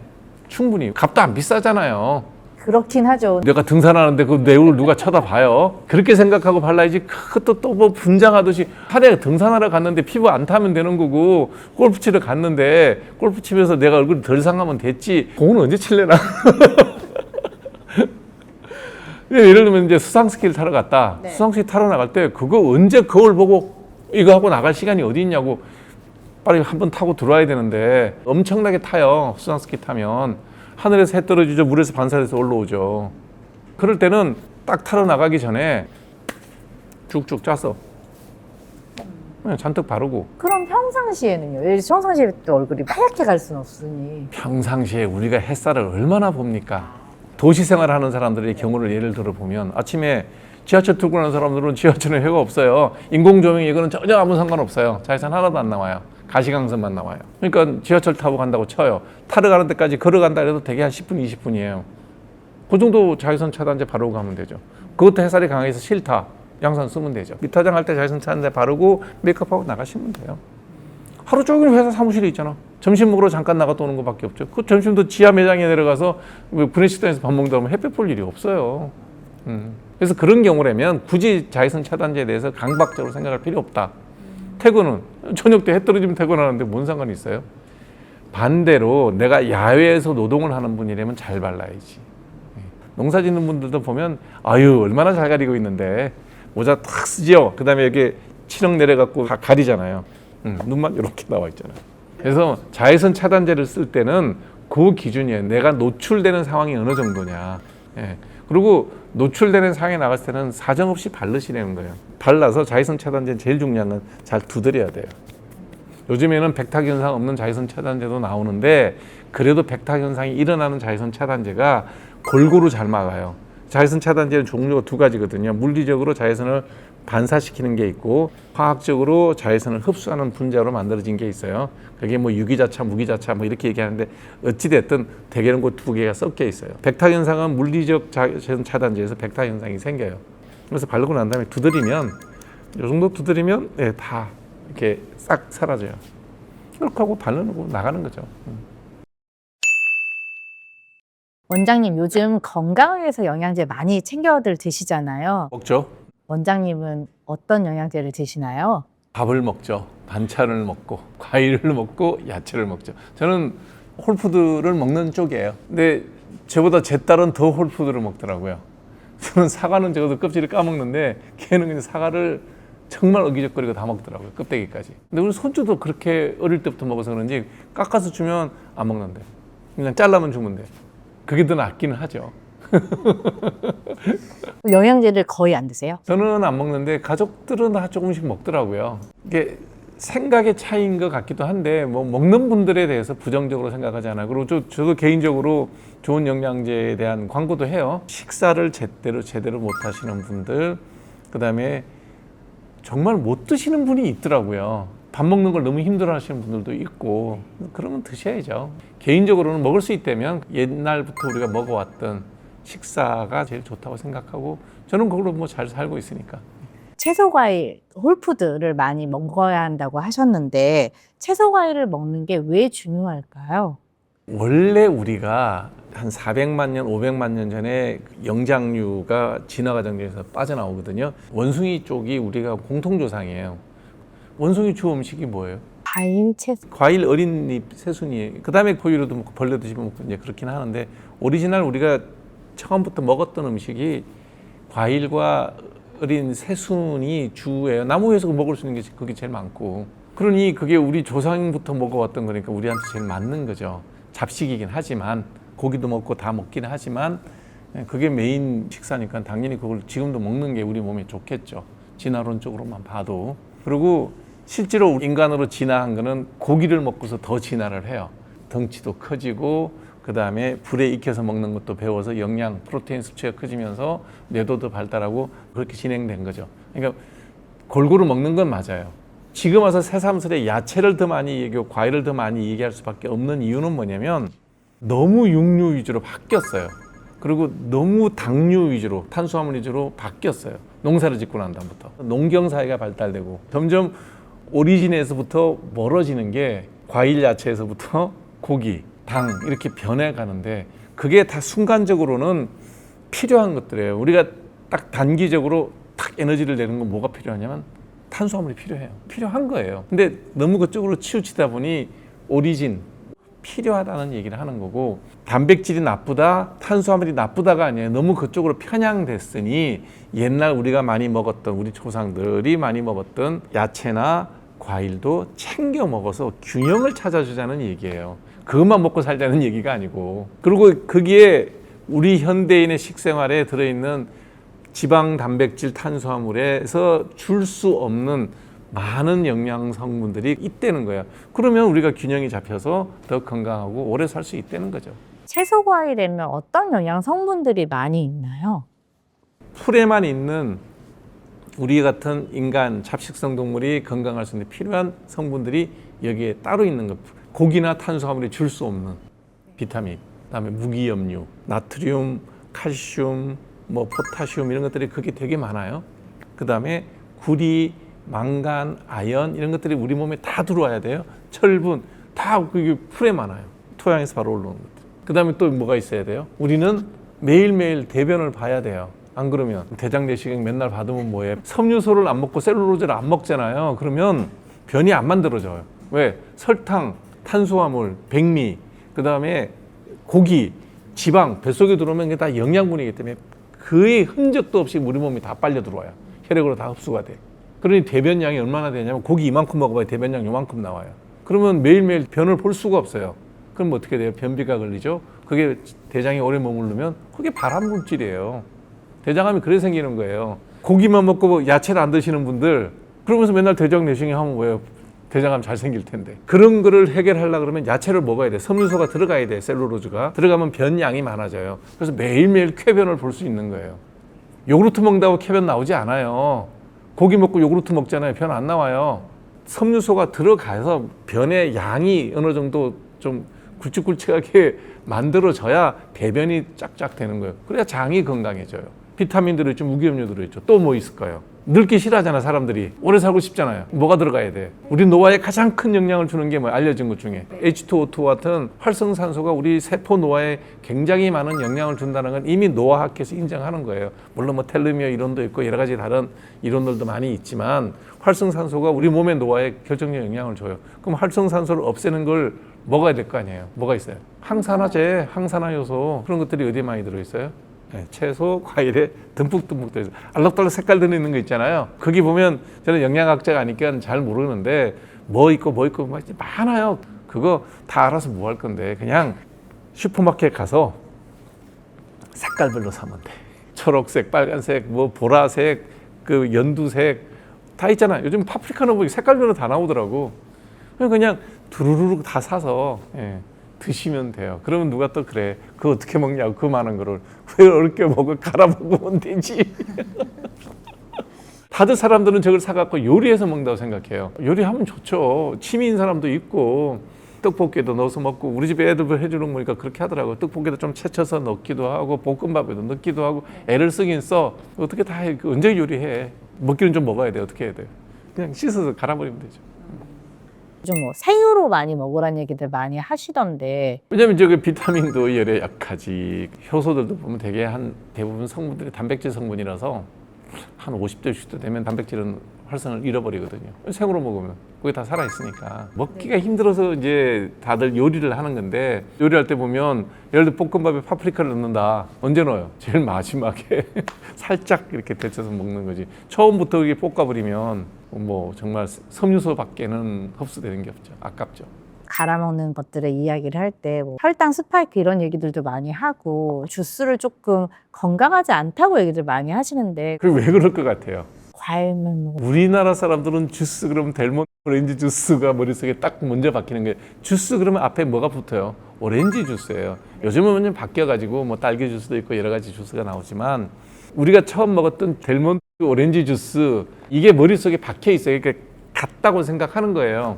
충분히. 값도 안 비싸잖아요. 그렇긴 하죠. 내가 등산하는데 그 내 얼굴 누가 쳐다봐요? 그렇게 생각하고 발라야지. 그것도 또 뭐 분장하듯이 하루에 등산하러 갔는데 피부 안 타면 되는 거고 골프 치러 갔는데 골프 치면서 내가 얼굴이 덜 상하면 됐지. 공은 언제 칠래나? 예를 들면 이제 수상스키를 타러 갔다. 네. 수상스키 타러 나갈 때 그거 언제 거울 보고 이거 하고 나갈 시간이 어디 있냐고. 빨리 한번 타고 들어와야 되는데 엄청나게 타요. 수상스키 타면. 하늘에서 해 떨어지죠. 물에서 반사돼서 올라오죠. 그럴 때는 딱 타러 나가기 전에 쭉쭉 짜서 그냥 잔뜩 바르고. 그럼 평상시에는요? 평상시에 또 얼굴이 하얗게 갈 수는 없으니. 평상시에 우리가 햇살을 얼마나 봅니까? 도시 생활하는 사람들의 경우를 예를 들어 보면 아침에 지하철 타고 가는 사람들은 지하철에 해가 없어요. 인공조명 이거는 전혀 아무 상관없어요. 자외선 하나도 안 나와요. 가시광선만 나와요. 그러니까 지하철 타고 간다고 쳐요. 타러 가는 데까지 걸어간다 해도 되게 한 10분, 20분이에요. 그 정도 자외선 차단제 바르고 가면 되죠. 그것도 햇살이 강해서 싫다. 양산 쓰면 되죠. 밑화장 할 때 자외선 차단제 바르고 메이크업하고 나가시면 돼요. 하루 종일 회사 사무실에 있잖아. 점심 먹으러 잠깐 나갔다 오는 것밖에 없죠. 그 점심도 지하 매장에 내려가서 구내식당에서 밥 먹다 보면 햇볕 볼 일이 없어요. 그래서 그런 경우라면 굳이 자외선 차단제에 대해서 강박적으로 생각할 필요 없다. 퇴근은 저녁 때 해 떨어지면 퇴근하는데 뭔 상관이 있어요? 반대로 내가 야외에서 노동을 하는 분이라면 잘 발라야지. 농사 짓는 분들도 보면 아유 얼마나 잘 가리고 있는데 모자 탁 쓰지요. 그다음에 여기 칠흑 내려갖고 가리잖아요. 눈만 이렇게 나와 있잖아요. 그래서 자외선 차단제를 쓸 때는 그 기준이에요. 내가 노출되는 상황이 어느 정도냐. 예. 그리고 노출되는 상황에 나갔을 때는 사정없이 바르시라는 거예요. 발라서 자외선 차단제 제일 중요한 건 잘 두드려야 돼요. 요즘에는 백탁 현상 없는 자외선 차단제도 나오는데 그래도 백탁 현상이 일어나는 자외선 차단제가 골고루 잘 막아요. 자외선 차단제는 종류가 2가지거든요. 물리적으로 자외선을 반사시키는 게 있고 화학적으로 자외선을 흡수하는 분자로 만들어진 게 있어요. 그게 뭐 유기자차, 무기자차 뭐 이렇게 얘기하는데 어찌됐든 대개는 그 2개가 섞여 있어요. 백탁 현상은 물리적 자외선 차단제에서 백탁 현상이 생겨요. 그래서 바르고 난 다음에 두드리면 이 정도 두드리면 네, 다 이렇게 싹 사라져요. 이렇게 하고 바르고 나가는 거죠. 원장님 요즘 건강을 위해서 영양제 많이 챙겨들 드시잖아요. 먹죠. 원장님은 어떤 영양제를 드시나요? 밥을 먹죠. 반찬을 먹고 과일을 먹고 야채를 먹죠. 저는 홀푸드를 먹는 쪽이에요. 근데 저보다 제 딸은 더 홀푸드를 먹더라고요. 저는 사과는 적어도 껍질을 까먹는데 걔는 그냥 사과를 정말 어기적거리고 다 먹더라고요. 껍데기까지. 근데 우리 손주도 그렇게 어릴 때부터 먹어서 그런지 깎아서 주면 안 먹는데 그냥 잘라면 주면 돼. 그게 더 낫기는 하죠. 영양제를 거의 안 드세요? 저는 안 먹는데 가족들은 다 조금씩 먹더라고요. 이게 생각의 차이인 것 같기도 한데 뭐 먹는 분들에 대해서 부정적으로 생각하지 않아요. 그리고 저도 개인적으로 좋은 영양제에 대한 광고도 해요. 식사를 제대로 못 하시는 분들, 그다음에 정말 못 드시는 분이 있더라고요. 밥 먹는 걸 너무 힘들어 하시는 분들도 있고, 그러면 드셔야죠. 개인적으로는 먹을 수 있다면 옛날부터 우리가 먹어왔던 식사가 제일 좋다고 생각하고, 저는 그걸로 뭐 잘 살고 있으니까. 채소, 과일, 홀푸드를 많이 먹어야 한다고 하셨는데 채소, 과일을 먹는 게 왜 중요할까요? 원래 우리가 한 400만 년, 500만 년 전에 영장류가 진화 과정에서 빠져나오거든요. 원숭이 쪽이 우리가 공통조상이에요. 원숭이 주 음식이 뭐예요? 과일, 채소. 과일, 어린 잎, 새순이에요. 그 다음에 고유로도 먹고 벌레도 씹어먹고 이제 그렇긴 하는데, 오리지널 우리가 처음부터 먹었던 음식이 과일과 어린 새순이 주예요. 나무 위에서 먹을 수 있는 게 그게 제일 많고, 그러니 그게 우리 조상부터 먹어왔던 거니까 우리한테 제일 맞는 거죠. 잡식이긴 하지만, 고기도 먹고 다 먹긴 하지만 그게 메인 식사니까 당연히 그걸 지금도 먹는 게 우리 몸에 좋겠죠. 진화론적으로만 봐도. 그리고 실제로 인간으로 진화한 거는 고기를 먹고서 더 진화를 해요. 덩치도 커지고, 그 다음에 불에 익혀서 먹는 것도 배워서 영양, 프로테인 섭취가 커지면서 뇌도 발달하고 그렇게 진행된 거죠. 그러니까 골고루 먹는 건 맞아요. 지금 와서 새삼스레 야채를 더 많이 얘기하고 과일을 더 많이 얘기할 수밖에 없는 이유는 뭐냐면, 너무 육류 위주로 바뀌었어요. 그리고 너무 당류 위주로, 탄수화물 위주로 바뀌었어요. 농사를 짓고 난 다음부터. 농경사회가 발달되고 점점 오리진에서부터 멀어지는 게 과일, 야채에서부터 고기, 당 이렇게 변해가는데, 그게 다 순간적으로는 필요한 것들이에요. 우리가 딱 단기적으로 딱 에너지를 내는 건 뭐가 필요하냐면 탄수화물이 필요해요. 필요한 거예요. 근데 너무 그쪽으로 치우치다 보니 오리진, 필요하다는 얘기를 하는 거고, 단백질이 나쁘다, 탄수화물이 나쁘다가 아니에요. 너무 그쪽으로 편향됐으니 옛날 우리가 많이 먹었던, 우리 조상들이 많이 먹었던 야채나 과일도 챙겨 먹어서 균형을 찾아주자는 얘기예요. 그것만 먹고 살자는 얘기가 아니고. 그리고 거기에 우리 현대인의 식생활에 들어있는 지방, 단백질, 탄수화물에서 줄 수 없는 많은 영양 성분들이 있다는 거예요. 그러면 우리가 균형이 잡혀서 더 건강하고 오래 살 수 있다는 거죠. 채소, 과일에는 어떤 영양 성분들이 많이 있나요? 풀에만 있는 우리 같은 인간, 잡식성 동물이 건강할 수 있는 필요한 성분들이 여기에 따로 있는 것. 고기나 탄수화물이 줄 수 없는 비타민, 그다음에 무기염류, 나트륨, 칼슘, 뭐 포타슘 이런 것들이 그게 되게 많아요. 그다음에 구리, 망간, 아연 이런 것들이 우리 몸에 다 들어와야 돼요. 철분 다 그게 풀에 많아요. 토양에서 바로 올라오는 것들. 그다음에 또 뭐가 있어야 돼요? 우리는 매일매일 대변을 봐야 돼요. 안 그러면 대장 내시경 맨날 받으면 뭐예요? 섬유소를 안 먹고 셀룰로즈를 안 먹잖아요. 그러면 변이 안 만들어져요. 왜? 설탕, 탄수화물, 백미, 그다음에 고기, 지방 뱃속에 들어오면 이게 다 영양분이기 때문에 거의 흔적도 없이 우리 몸이 다 빨려 들어와요. 혈액으로 다 흡수가 돼. 그러니 대변량이 얼마나 되냐면 고기 이만큼 먹어봐야 대변량 요만큼 나와요. 그러면 매일매일 변을 볼 수가 없어요. 그럼 어떻게 돼요? 변비가 걸리죠. 그게 대장에 오래 머무르면 그게 발암 물질이에요. 대장암이 그래 생기는 거예요. 고기만 먹고 야채를 안 드시는 분들, 그러면서 맨날 대장 내시경 하면 뭐예요? 대장암 잘 생길 텐데. 그런 거를 해결하려고 그러면 야채를 먹어야 돼. 섬유소가 들어가야 돼. 셀룰로즈가. 들어가면 변량이 많아져요. 그래서 매일매일 쾌변을 볼 수 있는 거예요. 요구르트 먹는다고 쾌변 나오지 않아요. 고기 먹고 요구르트 먹잖아요. 변 안 나와요. 섬유소가 들어가서 변의 양이 어느 정도 좀 굵직굵직하게 만들어져야 대변이 쫙쫙 되는 거예요. 그래야 장이 건강해져요. 비타민 들어있죠. 무기염류 들어있죠. 또 뭐 있을까요? 늙기 싫어하잖아 사람들이. 오래 살고 싶잖아요. 뭐가 들어가야 돼? 우리 노화에 가장 큰 영향을 주는 게 뭐야? 알려진 것 중에 H2O2 같은 활성산소가 우리 세포 노화에 굉장히 많은 영향을 준다는 건 이미 노화학회에서 인정하는 거예요. 물론 뭐 텔레미어 이론도 있고 여러 가지 다른 이론들도 많이 있지만 활성산소가 우리 몸의 노화에 결정적 영향을 줘요. 그럼 활성산소를 없애는 걸 먹어야 될 거 아니에요. 뭐가 있어요? 항산화제, 항산화 요소 그런 것들이 어디에 많이 들어있어요? 네, 채소, 과일에 듬뿍듬뿍 들어있어요. 알록달록 색깔 들어있는 거 있잖아요. 거기 보면 저는 영양학자가 아니까 잘 모르는데 뭐 있고 많아요. 그거 다 알아서 뭐 할 건데 그냥 슈퍼마켓 가서 색깔별로 사면 돼. 초록색, 빨간색, 뭐 보라색, 그 연두색 다 있잖아요. 요즘 파프리카 넣으면 색깔별로 다 나오더라고. 그냥 두루루룩 다 사서 드시면 돼요. 그러면 누가 또 그래, 그거 어떻게 먹냐고, 그 많은 거를 왜 어렵게 먹어, 갈아 먹으면 되지. 다들 사람들은 저걸 사갖고 요리해서 먹는다고 생각해요. 요리하면 좋죠. 취미인 사람도 있고, 떡볶이에도 넣어서 먹고, 우리 집에 애들 해주는 거 보니까 그렇게 하더라고요. 떡볶이도 좀 채쳐서 넣기도 하고, 볶음밥에도 넣기도 하고, 애를 쓰긴 써. 어떻게 다 해. 언제 요리해. 먹기는 좀 먹어야 돼. 어떻게 해야 돼. 그냥 씻어서 갈아버리면 되죠. 좀 뭐 생으로 많이 먹으라는 얘기들 많이 하시던데. 왜냐면 저기 비타민도 열에 약하지. 효소들도 보면 대부분 성분들이 단백질 성분이라서 한 50대, 60대 되면 단백질은 활성을 잃어버리거든요. 생으로 먹으면 그게 다 살아있으니까. 먹기가 힘들어서 이제 다들 요리를 하는 건데, 요리할 때 보면 예를 들어 볶음밥에 파프리카를 넣는다. 언제 넣어요? 제일 마지막에 살짝 이렇게 데쳐서 먹는 거지. 처음부터 이게 볶아버리면 뭐 정말 섬유소밖에는 흡수되는 게 없죠. 아깝죠. 갈아 먹는 것들을 이야기를 할 때 뭐 혈당 스파이크 이런 얘기들도 많이 하고, 주스를 조금 건강하지 않다고 얘기들 많이 하시는데, 그리고 왜 그럴 것 같아요? 과일만 먹어. 우리나라 사람들은 주스 그러면 델몬 오렌지 주스가 머릿속에 딱 먼저 박히는 게, 주스 그러면 앞에 뭐가 붙어요? 오렌지 주스예요. 요즘은 완전 바뀌어가지고 뭐 딸기 주스도 있고 여러 가지 주스가 나오지만, 우리가 처음 먹었던 델몬 오렌지 주스, 이게 머릿속에 박혀 있어요. 그러니까 같다고 생각하는 거예요.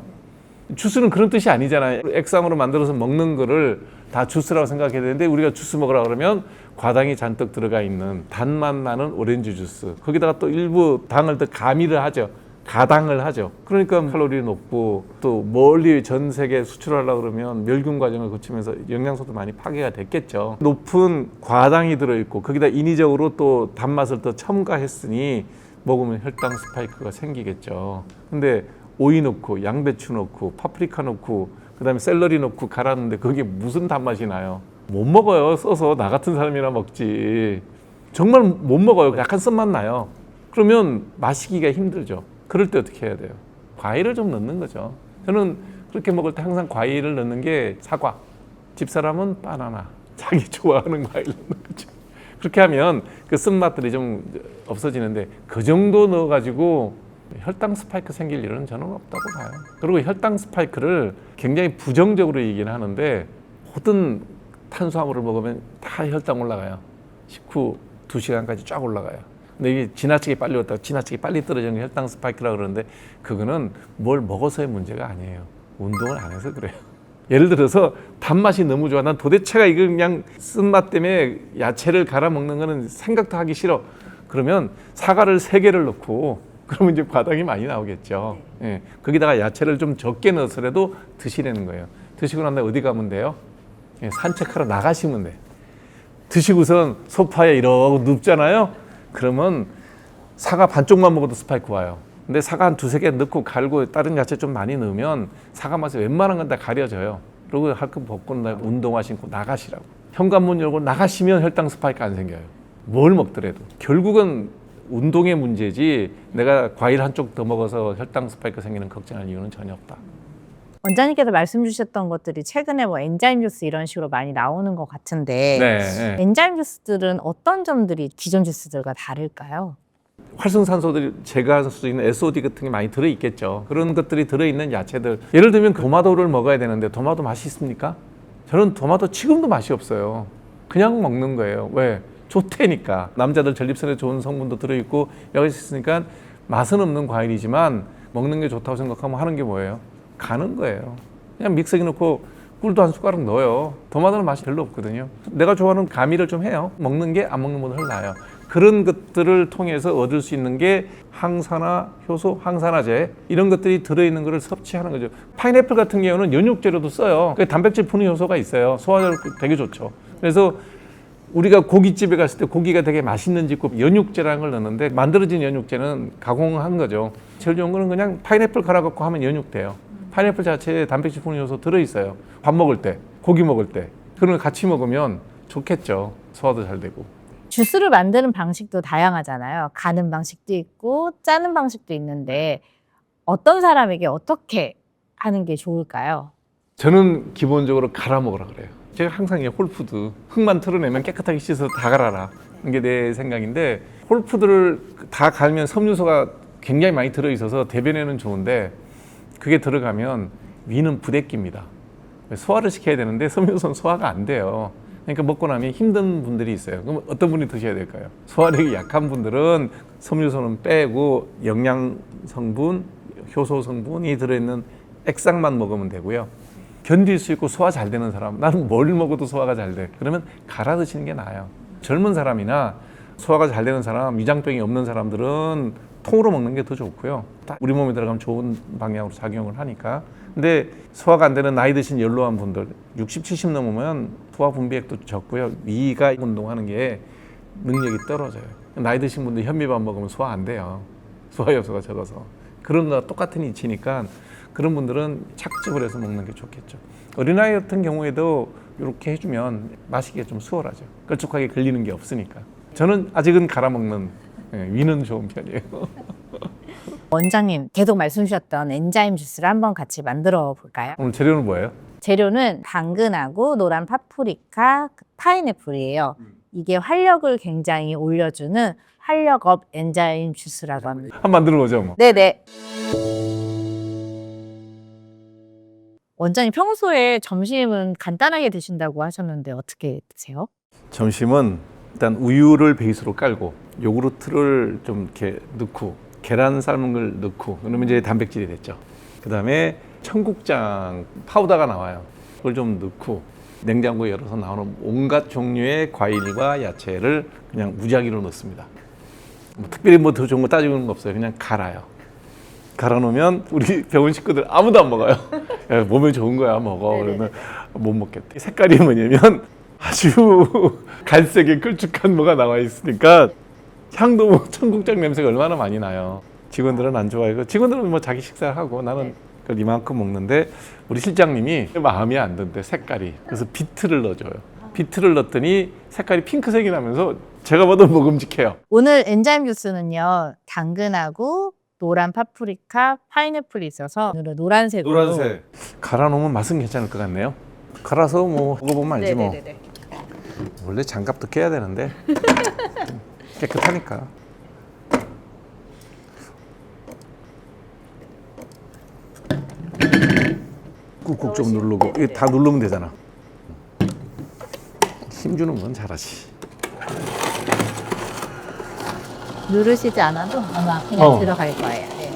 주스는 그런 뜻이 아니잖아요. 액상으로 만들어서 먹는 거를 다 주스라고 생각해야 되는데, 우리가 주스 먹으라 그러면 과당이 잔뜩 들어가 있는 단맛 나는 오렌지 주스, 거기다가 또 일부 당을 더 가미를 하죠. 가당을 하죠. 그러니까 칼로리 높고, 또 멀리 전 세계 수출하려고 그러면 멸균 과정을 거치면서 영양소도 많이 파괴가 됐겠죠. 높은 과당이 들어있고, 거기다 인위적으로 또 단맛을 더 첨가했으니 먹으면 혈당 스파이크가 생기겠죠. 근데 오이 넣고, 양배추 넣고, 파프리카 넣고, 그 다음에 샐러리 넣고 갈았는데 그게 무슨 단맛이 나요? 못 먹어요. 써서 나 같은 사람이나 먹지. 정말 못 먹어요. 약간 쓴맛 나요. 그러면 마시기가 힘들죠. 그럴 때 어떻게 해야 돼요? 과일을 좀 넣는 거죠. 저는 그렇게 먹을 때 항상 과일을 넣는 게 사과, 집사람은 바나나, 자기 좋아하는 과일 넣는 거죠. 그렇게 하면 그 쓴맛들이 좀 없어지는데, 그 정도 넣어가지고 혈당 스파이크 생길 일은 저는 없다고 봐요. 그리고 혈당 스파이크를 굉장히 부정적으로 얘기는 하는데, 모든 탄수화물을 먹으면 다 혈당 올라가요. 식후 2시간까지 쫙 올라가요. 근데 이게 지나치게 빨리 왔다가 지나치게 빨리 떨어지는 게 혈당 스파이크라고 그러는데, 그거는 뭘 먹어서의 문제가 아니에요. 운동을 안 해서 그래요. 예를 들어서 단맛이 너무 좋아. 난 도대체가 이거 그냥 쓴맛 때문에 야채를 갈아 먹는 거는 생각도 하기 싫어. 그러면 사과를 3개를 넣고, 그러면 이제 과당이 많이 나오겠죠. 예, 거기다가 야채를 좀 적게 넣어서라도 드시라는 거예요. 드시고 난 다음에 어디 가면 돼요? 예, 산책하러 나가시면 돼. 드시고선 소파에 이러고 눕잖아요. 그러면 사과 반쪽만 먹어도 스파이크 와요. 근데 사과 한 2-3개 넣고 갈고 다른 야채 좀 많이 넣으면 사과 맛이 웬만한 건 다 가려져요. 그리고 할 거 벗고 운동화 신고 나가시라고. 현관문 열고 나가시면 혈당 스파이크 안 생겨요. 뭘 먹더라도. 결국은 운동의 문제지, 내가 과일 한쪽 더 먹어서 혈당 스파이크 생기는 걱정할 이유는 전혀 없다. 원장님께서 말씀 주셨던 것들이 최근에 뭐 엔자임 주스 이런 식으로 많이 나오는 것 같은데, 네. 엔자임 주스들은 어떤 점들이 기존 주스들과 다를까요? 활성산소들이 제거할 수 있는 SOD 같은 게 많이 들어있겠죠. 그런 것들이 들어있는 야채들, 예를 들면 토마토를 먹어야 되는데 토마토 맛이 있습니까? 저는 토마토 지금도 맛이 없어요. 그냥 먹는 거예요. 왜? 좋다니까. 남자들 전립선에 좋은 성분도 들어있고 여기 있으니까 맛은 없는 과일이지만 먹는 게 좋다고 생각하면 하는 게 뭐예요? 가는 거예요. 그냥 믹서기 넣고 꿀도 한 숟가락 넣어요. 토마토는 맛이 별로 없거든요. 내가 좋아하는 가미를 좀 해요. 먹는 게 안 먹는 것보다 나아요. 그런 것들을 통해서 얻을 수 있는 게 항산화, 효소, 항산화제 이런 것들이 들어있는 것을 섭취하는 거죠. 파인애플 같은 경우는 연육제로도 써요. 단백질 푸는 효소가 있어요. 소화력 되게 좋죠. 그래서 우리가 고깃집에 갔을 때 고기가 되게 맛있는 집 꼭 연육제라는 걸 넣는데, 만들어진 연육제는 가공한 거죠. 제일 좋은 거는 그냥 파인애플 갈아갖고 하면 연육돼요. 파인애플 자체에 단백질 푸는 요소 들어있어요. 밥 먹을 때, 고기 먹을 때 그런 걸 같이 먹으면 좋겠죠. 소화도 잘 되고. 주스를 만드는 방식도 다양하잖아요. 가는 방식도 있고 짜는 방식도 있는데, 어떤 사람에게 어떻게 하는 게 좋을까요? 저는 기본적으로 갈아 먹으라 그래요. 제가 항상 이 홀푸드 흙만 털어내면 깨끗하게 씻어서 다 갈아라, 이게 내 생각인데, 홀푸드를 다 갈면 섬유소가 굉장히 많이 들어있어서 대변에는 좋은데 그게 들어가면 위는 부대끼입니다. 소화를 시켜야 되는데 섬유유소는 소화가 안 돼요. 그러니까 먹고 나면 힘든 분들이 있어요. 그럼 어떤 분이 드셔야 될까요? 소화력이 약한 분들은 섬유유소는 빼고 영양 성분, 효소 성분이 들어있는 액상만 먹으면 되고요. 견딜 수 있고 소화 잘 되는 사람, 나는 뭘 먹어도 소화가 잘 돼. 그러면 갈아 드시는 게 나아요. 젊은 사람이나 소화가 잘 되는 사람, 위장병이 없는 사람들은 통으로 먹는 게 더 좋고요. 다 우리 몸에 들어가면 좋은 방향으로 작용을 하니까. 근데 소화가 안 되는 나이 드신 연로한 분들, 60, 70 넘으면 소화 분비액도 적고요. 위가 운동하는 게 능력이 떨어져요. 나이 드신 분들 현미밥 먹으면 소화 안 돼요. 소화 요소가 적어서. 그런 거와 똑같은 이치니까 그런 분들은 착즙을 해서 먹는 게 좋겠죠. 어린아이 같은 경우에도 이렇게 해주면 마시기가 좀 수월하죠. 걸쭉하게 걸리는 게 없으니까. 저는 아직은 갈아 먹는 위는 좋은 편이에요. 원장님 계속 말씀 주셨던 엔자임 주스를 한번 같이 만들어 볼까요? 오늘 재료는 뭐예요? 재료는 당근하고 노란 파프리카, 파인애플이에요. 이게 활력을 굉장히 올려주는 활력업 엔자임 주스라고 합니다. 한번 만들어 보죠. 뭐. 네네. 원장님 평소에 점심은 간단하게 드신다고 하셨는데 어떻게 드세요? 점심은 일단 우유를 베이스로 깔고 요구르트를 좀 이렇게 넣고 계란 삶은 걸 넣고 그러면 이제 단백질이 됐죠. 그 다음에 청국장 파우더가 나와요. 그걸 좀 넣고 냉장고에 열어서 나오는 온갖 종류의 과일과 야채를 그냥 무작위로 넣습니다. 뭐 특별히 뭐 더 좋은 거 따지는 거 없어요. 그냥 갈아요. 갈아 놓으면 우리 병원 식구들 아무도 안 먹어요. 야, 몸에 좋은 거야 먹어. 그러면 못 먹겠대. 색깔이 뭐냐면 아주 갈색의 걸쭉한 뭐가 나와 있으니까 향도 뭐 청국장 냄새가 얼마나 많이 나요. 직원들은 안 좋아하고 직원들은 뭐 자기 식사를 하고 나는 그걸 이만큼 먹는데 우리 실장님이 마음이 안 든대 색깔이. 그래서 비트를 넣어줘요. 비트를 넣었더니 색깔이 핑크색이 나면서 제가 봐도 먹음직해요. 오늘 엔자임 주스는요 당근하고 노란 파프리카, 파인애플이 있어서 오늘은 노란색으로. 갈아 놓으면 맛은 괜찮을 것 같네요. 갈아서 뭐 먹어보면 알지 뭐. 네네네네. 원래 장갑도 껴야 되는데 깨끗하니까. 꾹꾹 좀 누르고 이게 다 누르면 되잖아. 힘 주는 건 잘하지. 누르시지 않아도 아마 그냥 들어갈 거예요. 네.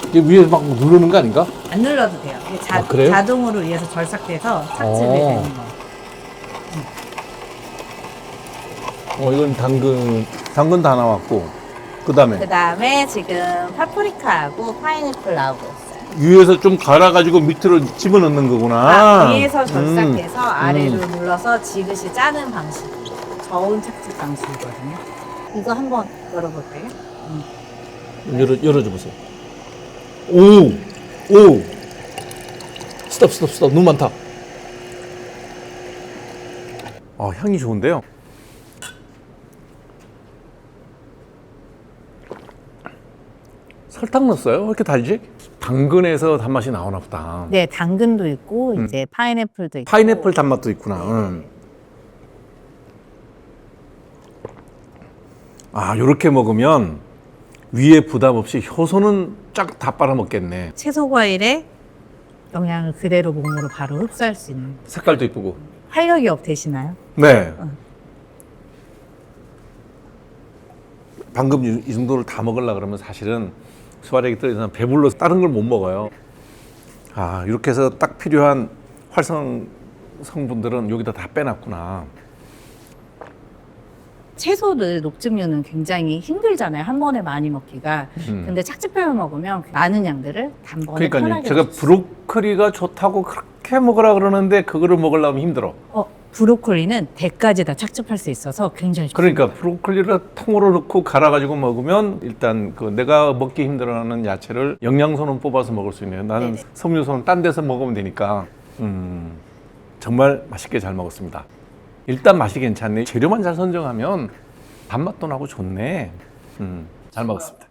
이게 위에 막 누르는 거 아닌가? 안 눌러도 돼요. 이게 그래요? 자동으로 위에서 절삭돼서 착즙이 되는 거. 이건 당근 다 나왔고 그 다음에 그 다음에 지금 파프리카하고 파인애플 나오고 있어요. 위에서 좀 갈아가지고 밑으로 집어넣는 거구나. 위에서 절삭해서 아래로 눌러서 지그시 짜는 방식. 저온 착즙 방식이거든요. 이거 한번 열어볼게요. 열어줘 보세요. 오! 스톱. 너무 많다. 향이 좋은데요? 설탕 넣었어요? 왜 이렇게 달지? 당근에서 단맛이 나오나 보다. 네, 당근도 있고 이제 파인애플도 있고. 파인애플 단맛도 있구나. 요렇게 먹으면 위에 부담 없이 효소는 쫙 다 빨아먹겠네. 채소 과일의 영양을 그대로 몸으로 바로 흡수할 수 있는. 색깔도 이쁘고. 활력이 되시나요? 네. 방금 이 정도를 다 먹으려고 그러면 사실은 소화력이 떨어져서 배불러서 다른 걸 못 먹어요. 이렇게 해서 딱 필요한 활성 성분들은 여기다 다 빼놨구나. 채소를 녹즙류는 굉장히 힘들잖아요. 한 번에 많이 먹기가. 근데 착즙해서 먹으면 많은 양들을 단번에 그러니까요. 편하게 제가 먹을 수 브로콜리가 좋다고 그렇게 먹으라 그러는데 그거를 먹으려면 힘들어. 브로콜리는 대까지 다 착즙할 수 있어서 굉장히 그러니까 브로콜리를 통으로 넣고 갈아가지고 먹으면 일단 그 내가 먹기 힘들어하는 야채를 영양소는 뽑아서 먹을 수 있네요. 나는 섬유소는 딴 데서 먹으면 되니까 정말 맛있게 잘 먹었습니다. 일단 맛이 괜찮네. 재료만 잘 선정하면 단맛도 나고 좋네. 잘 먹었습니다.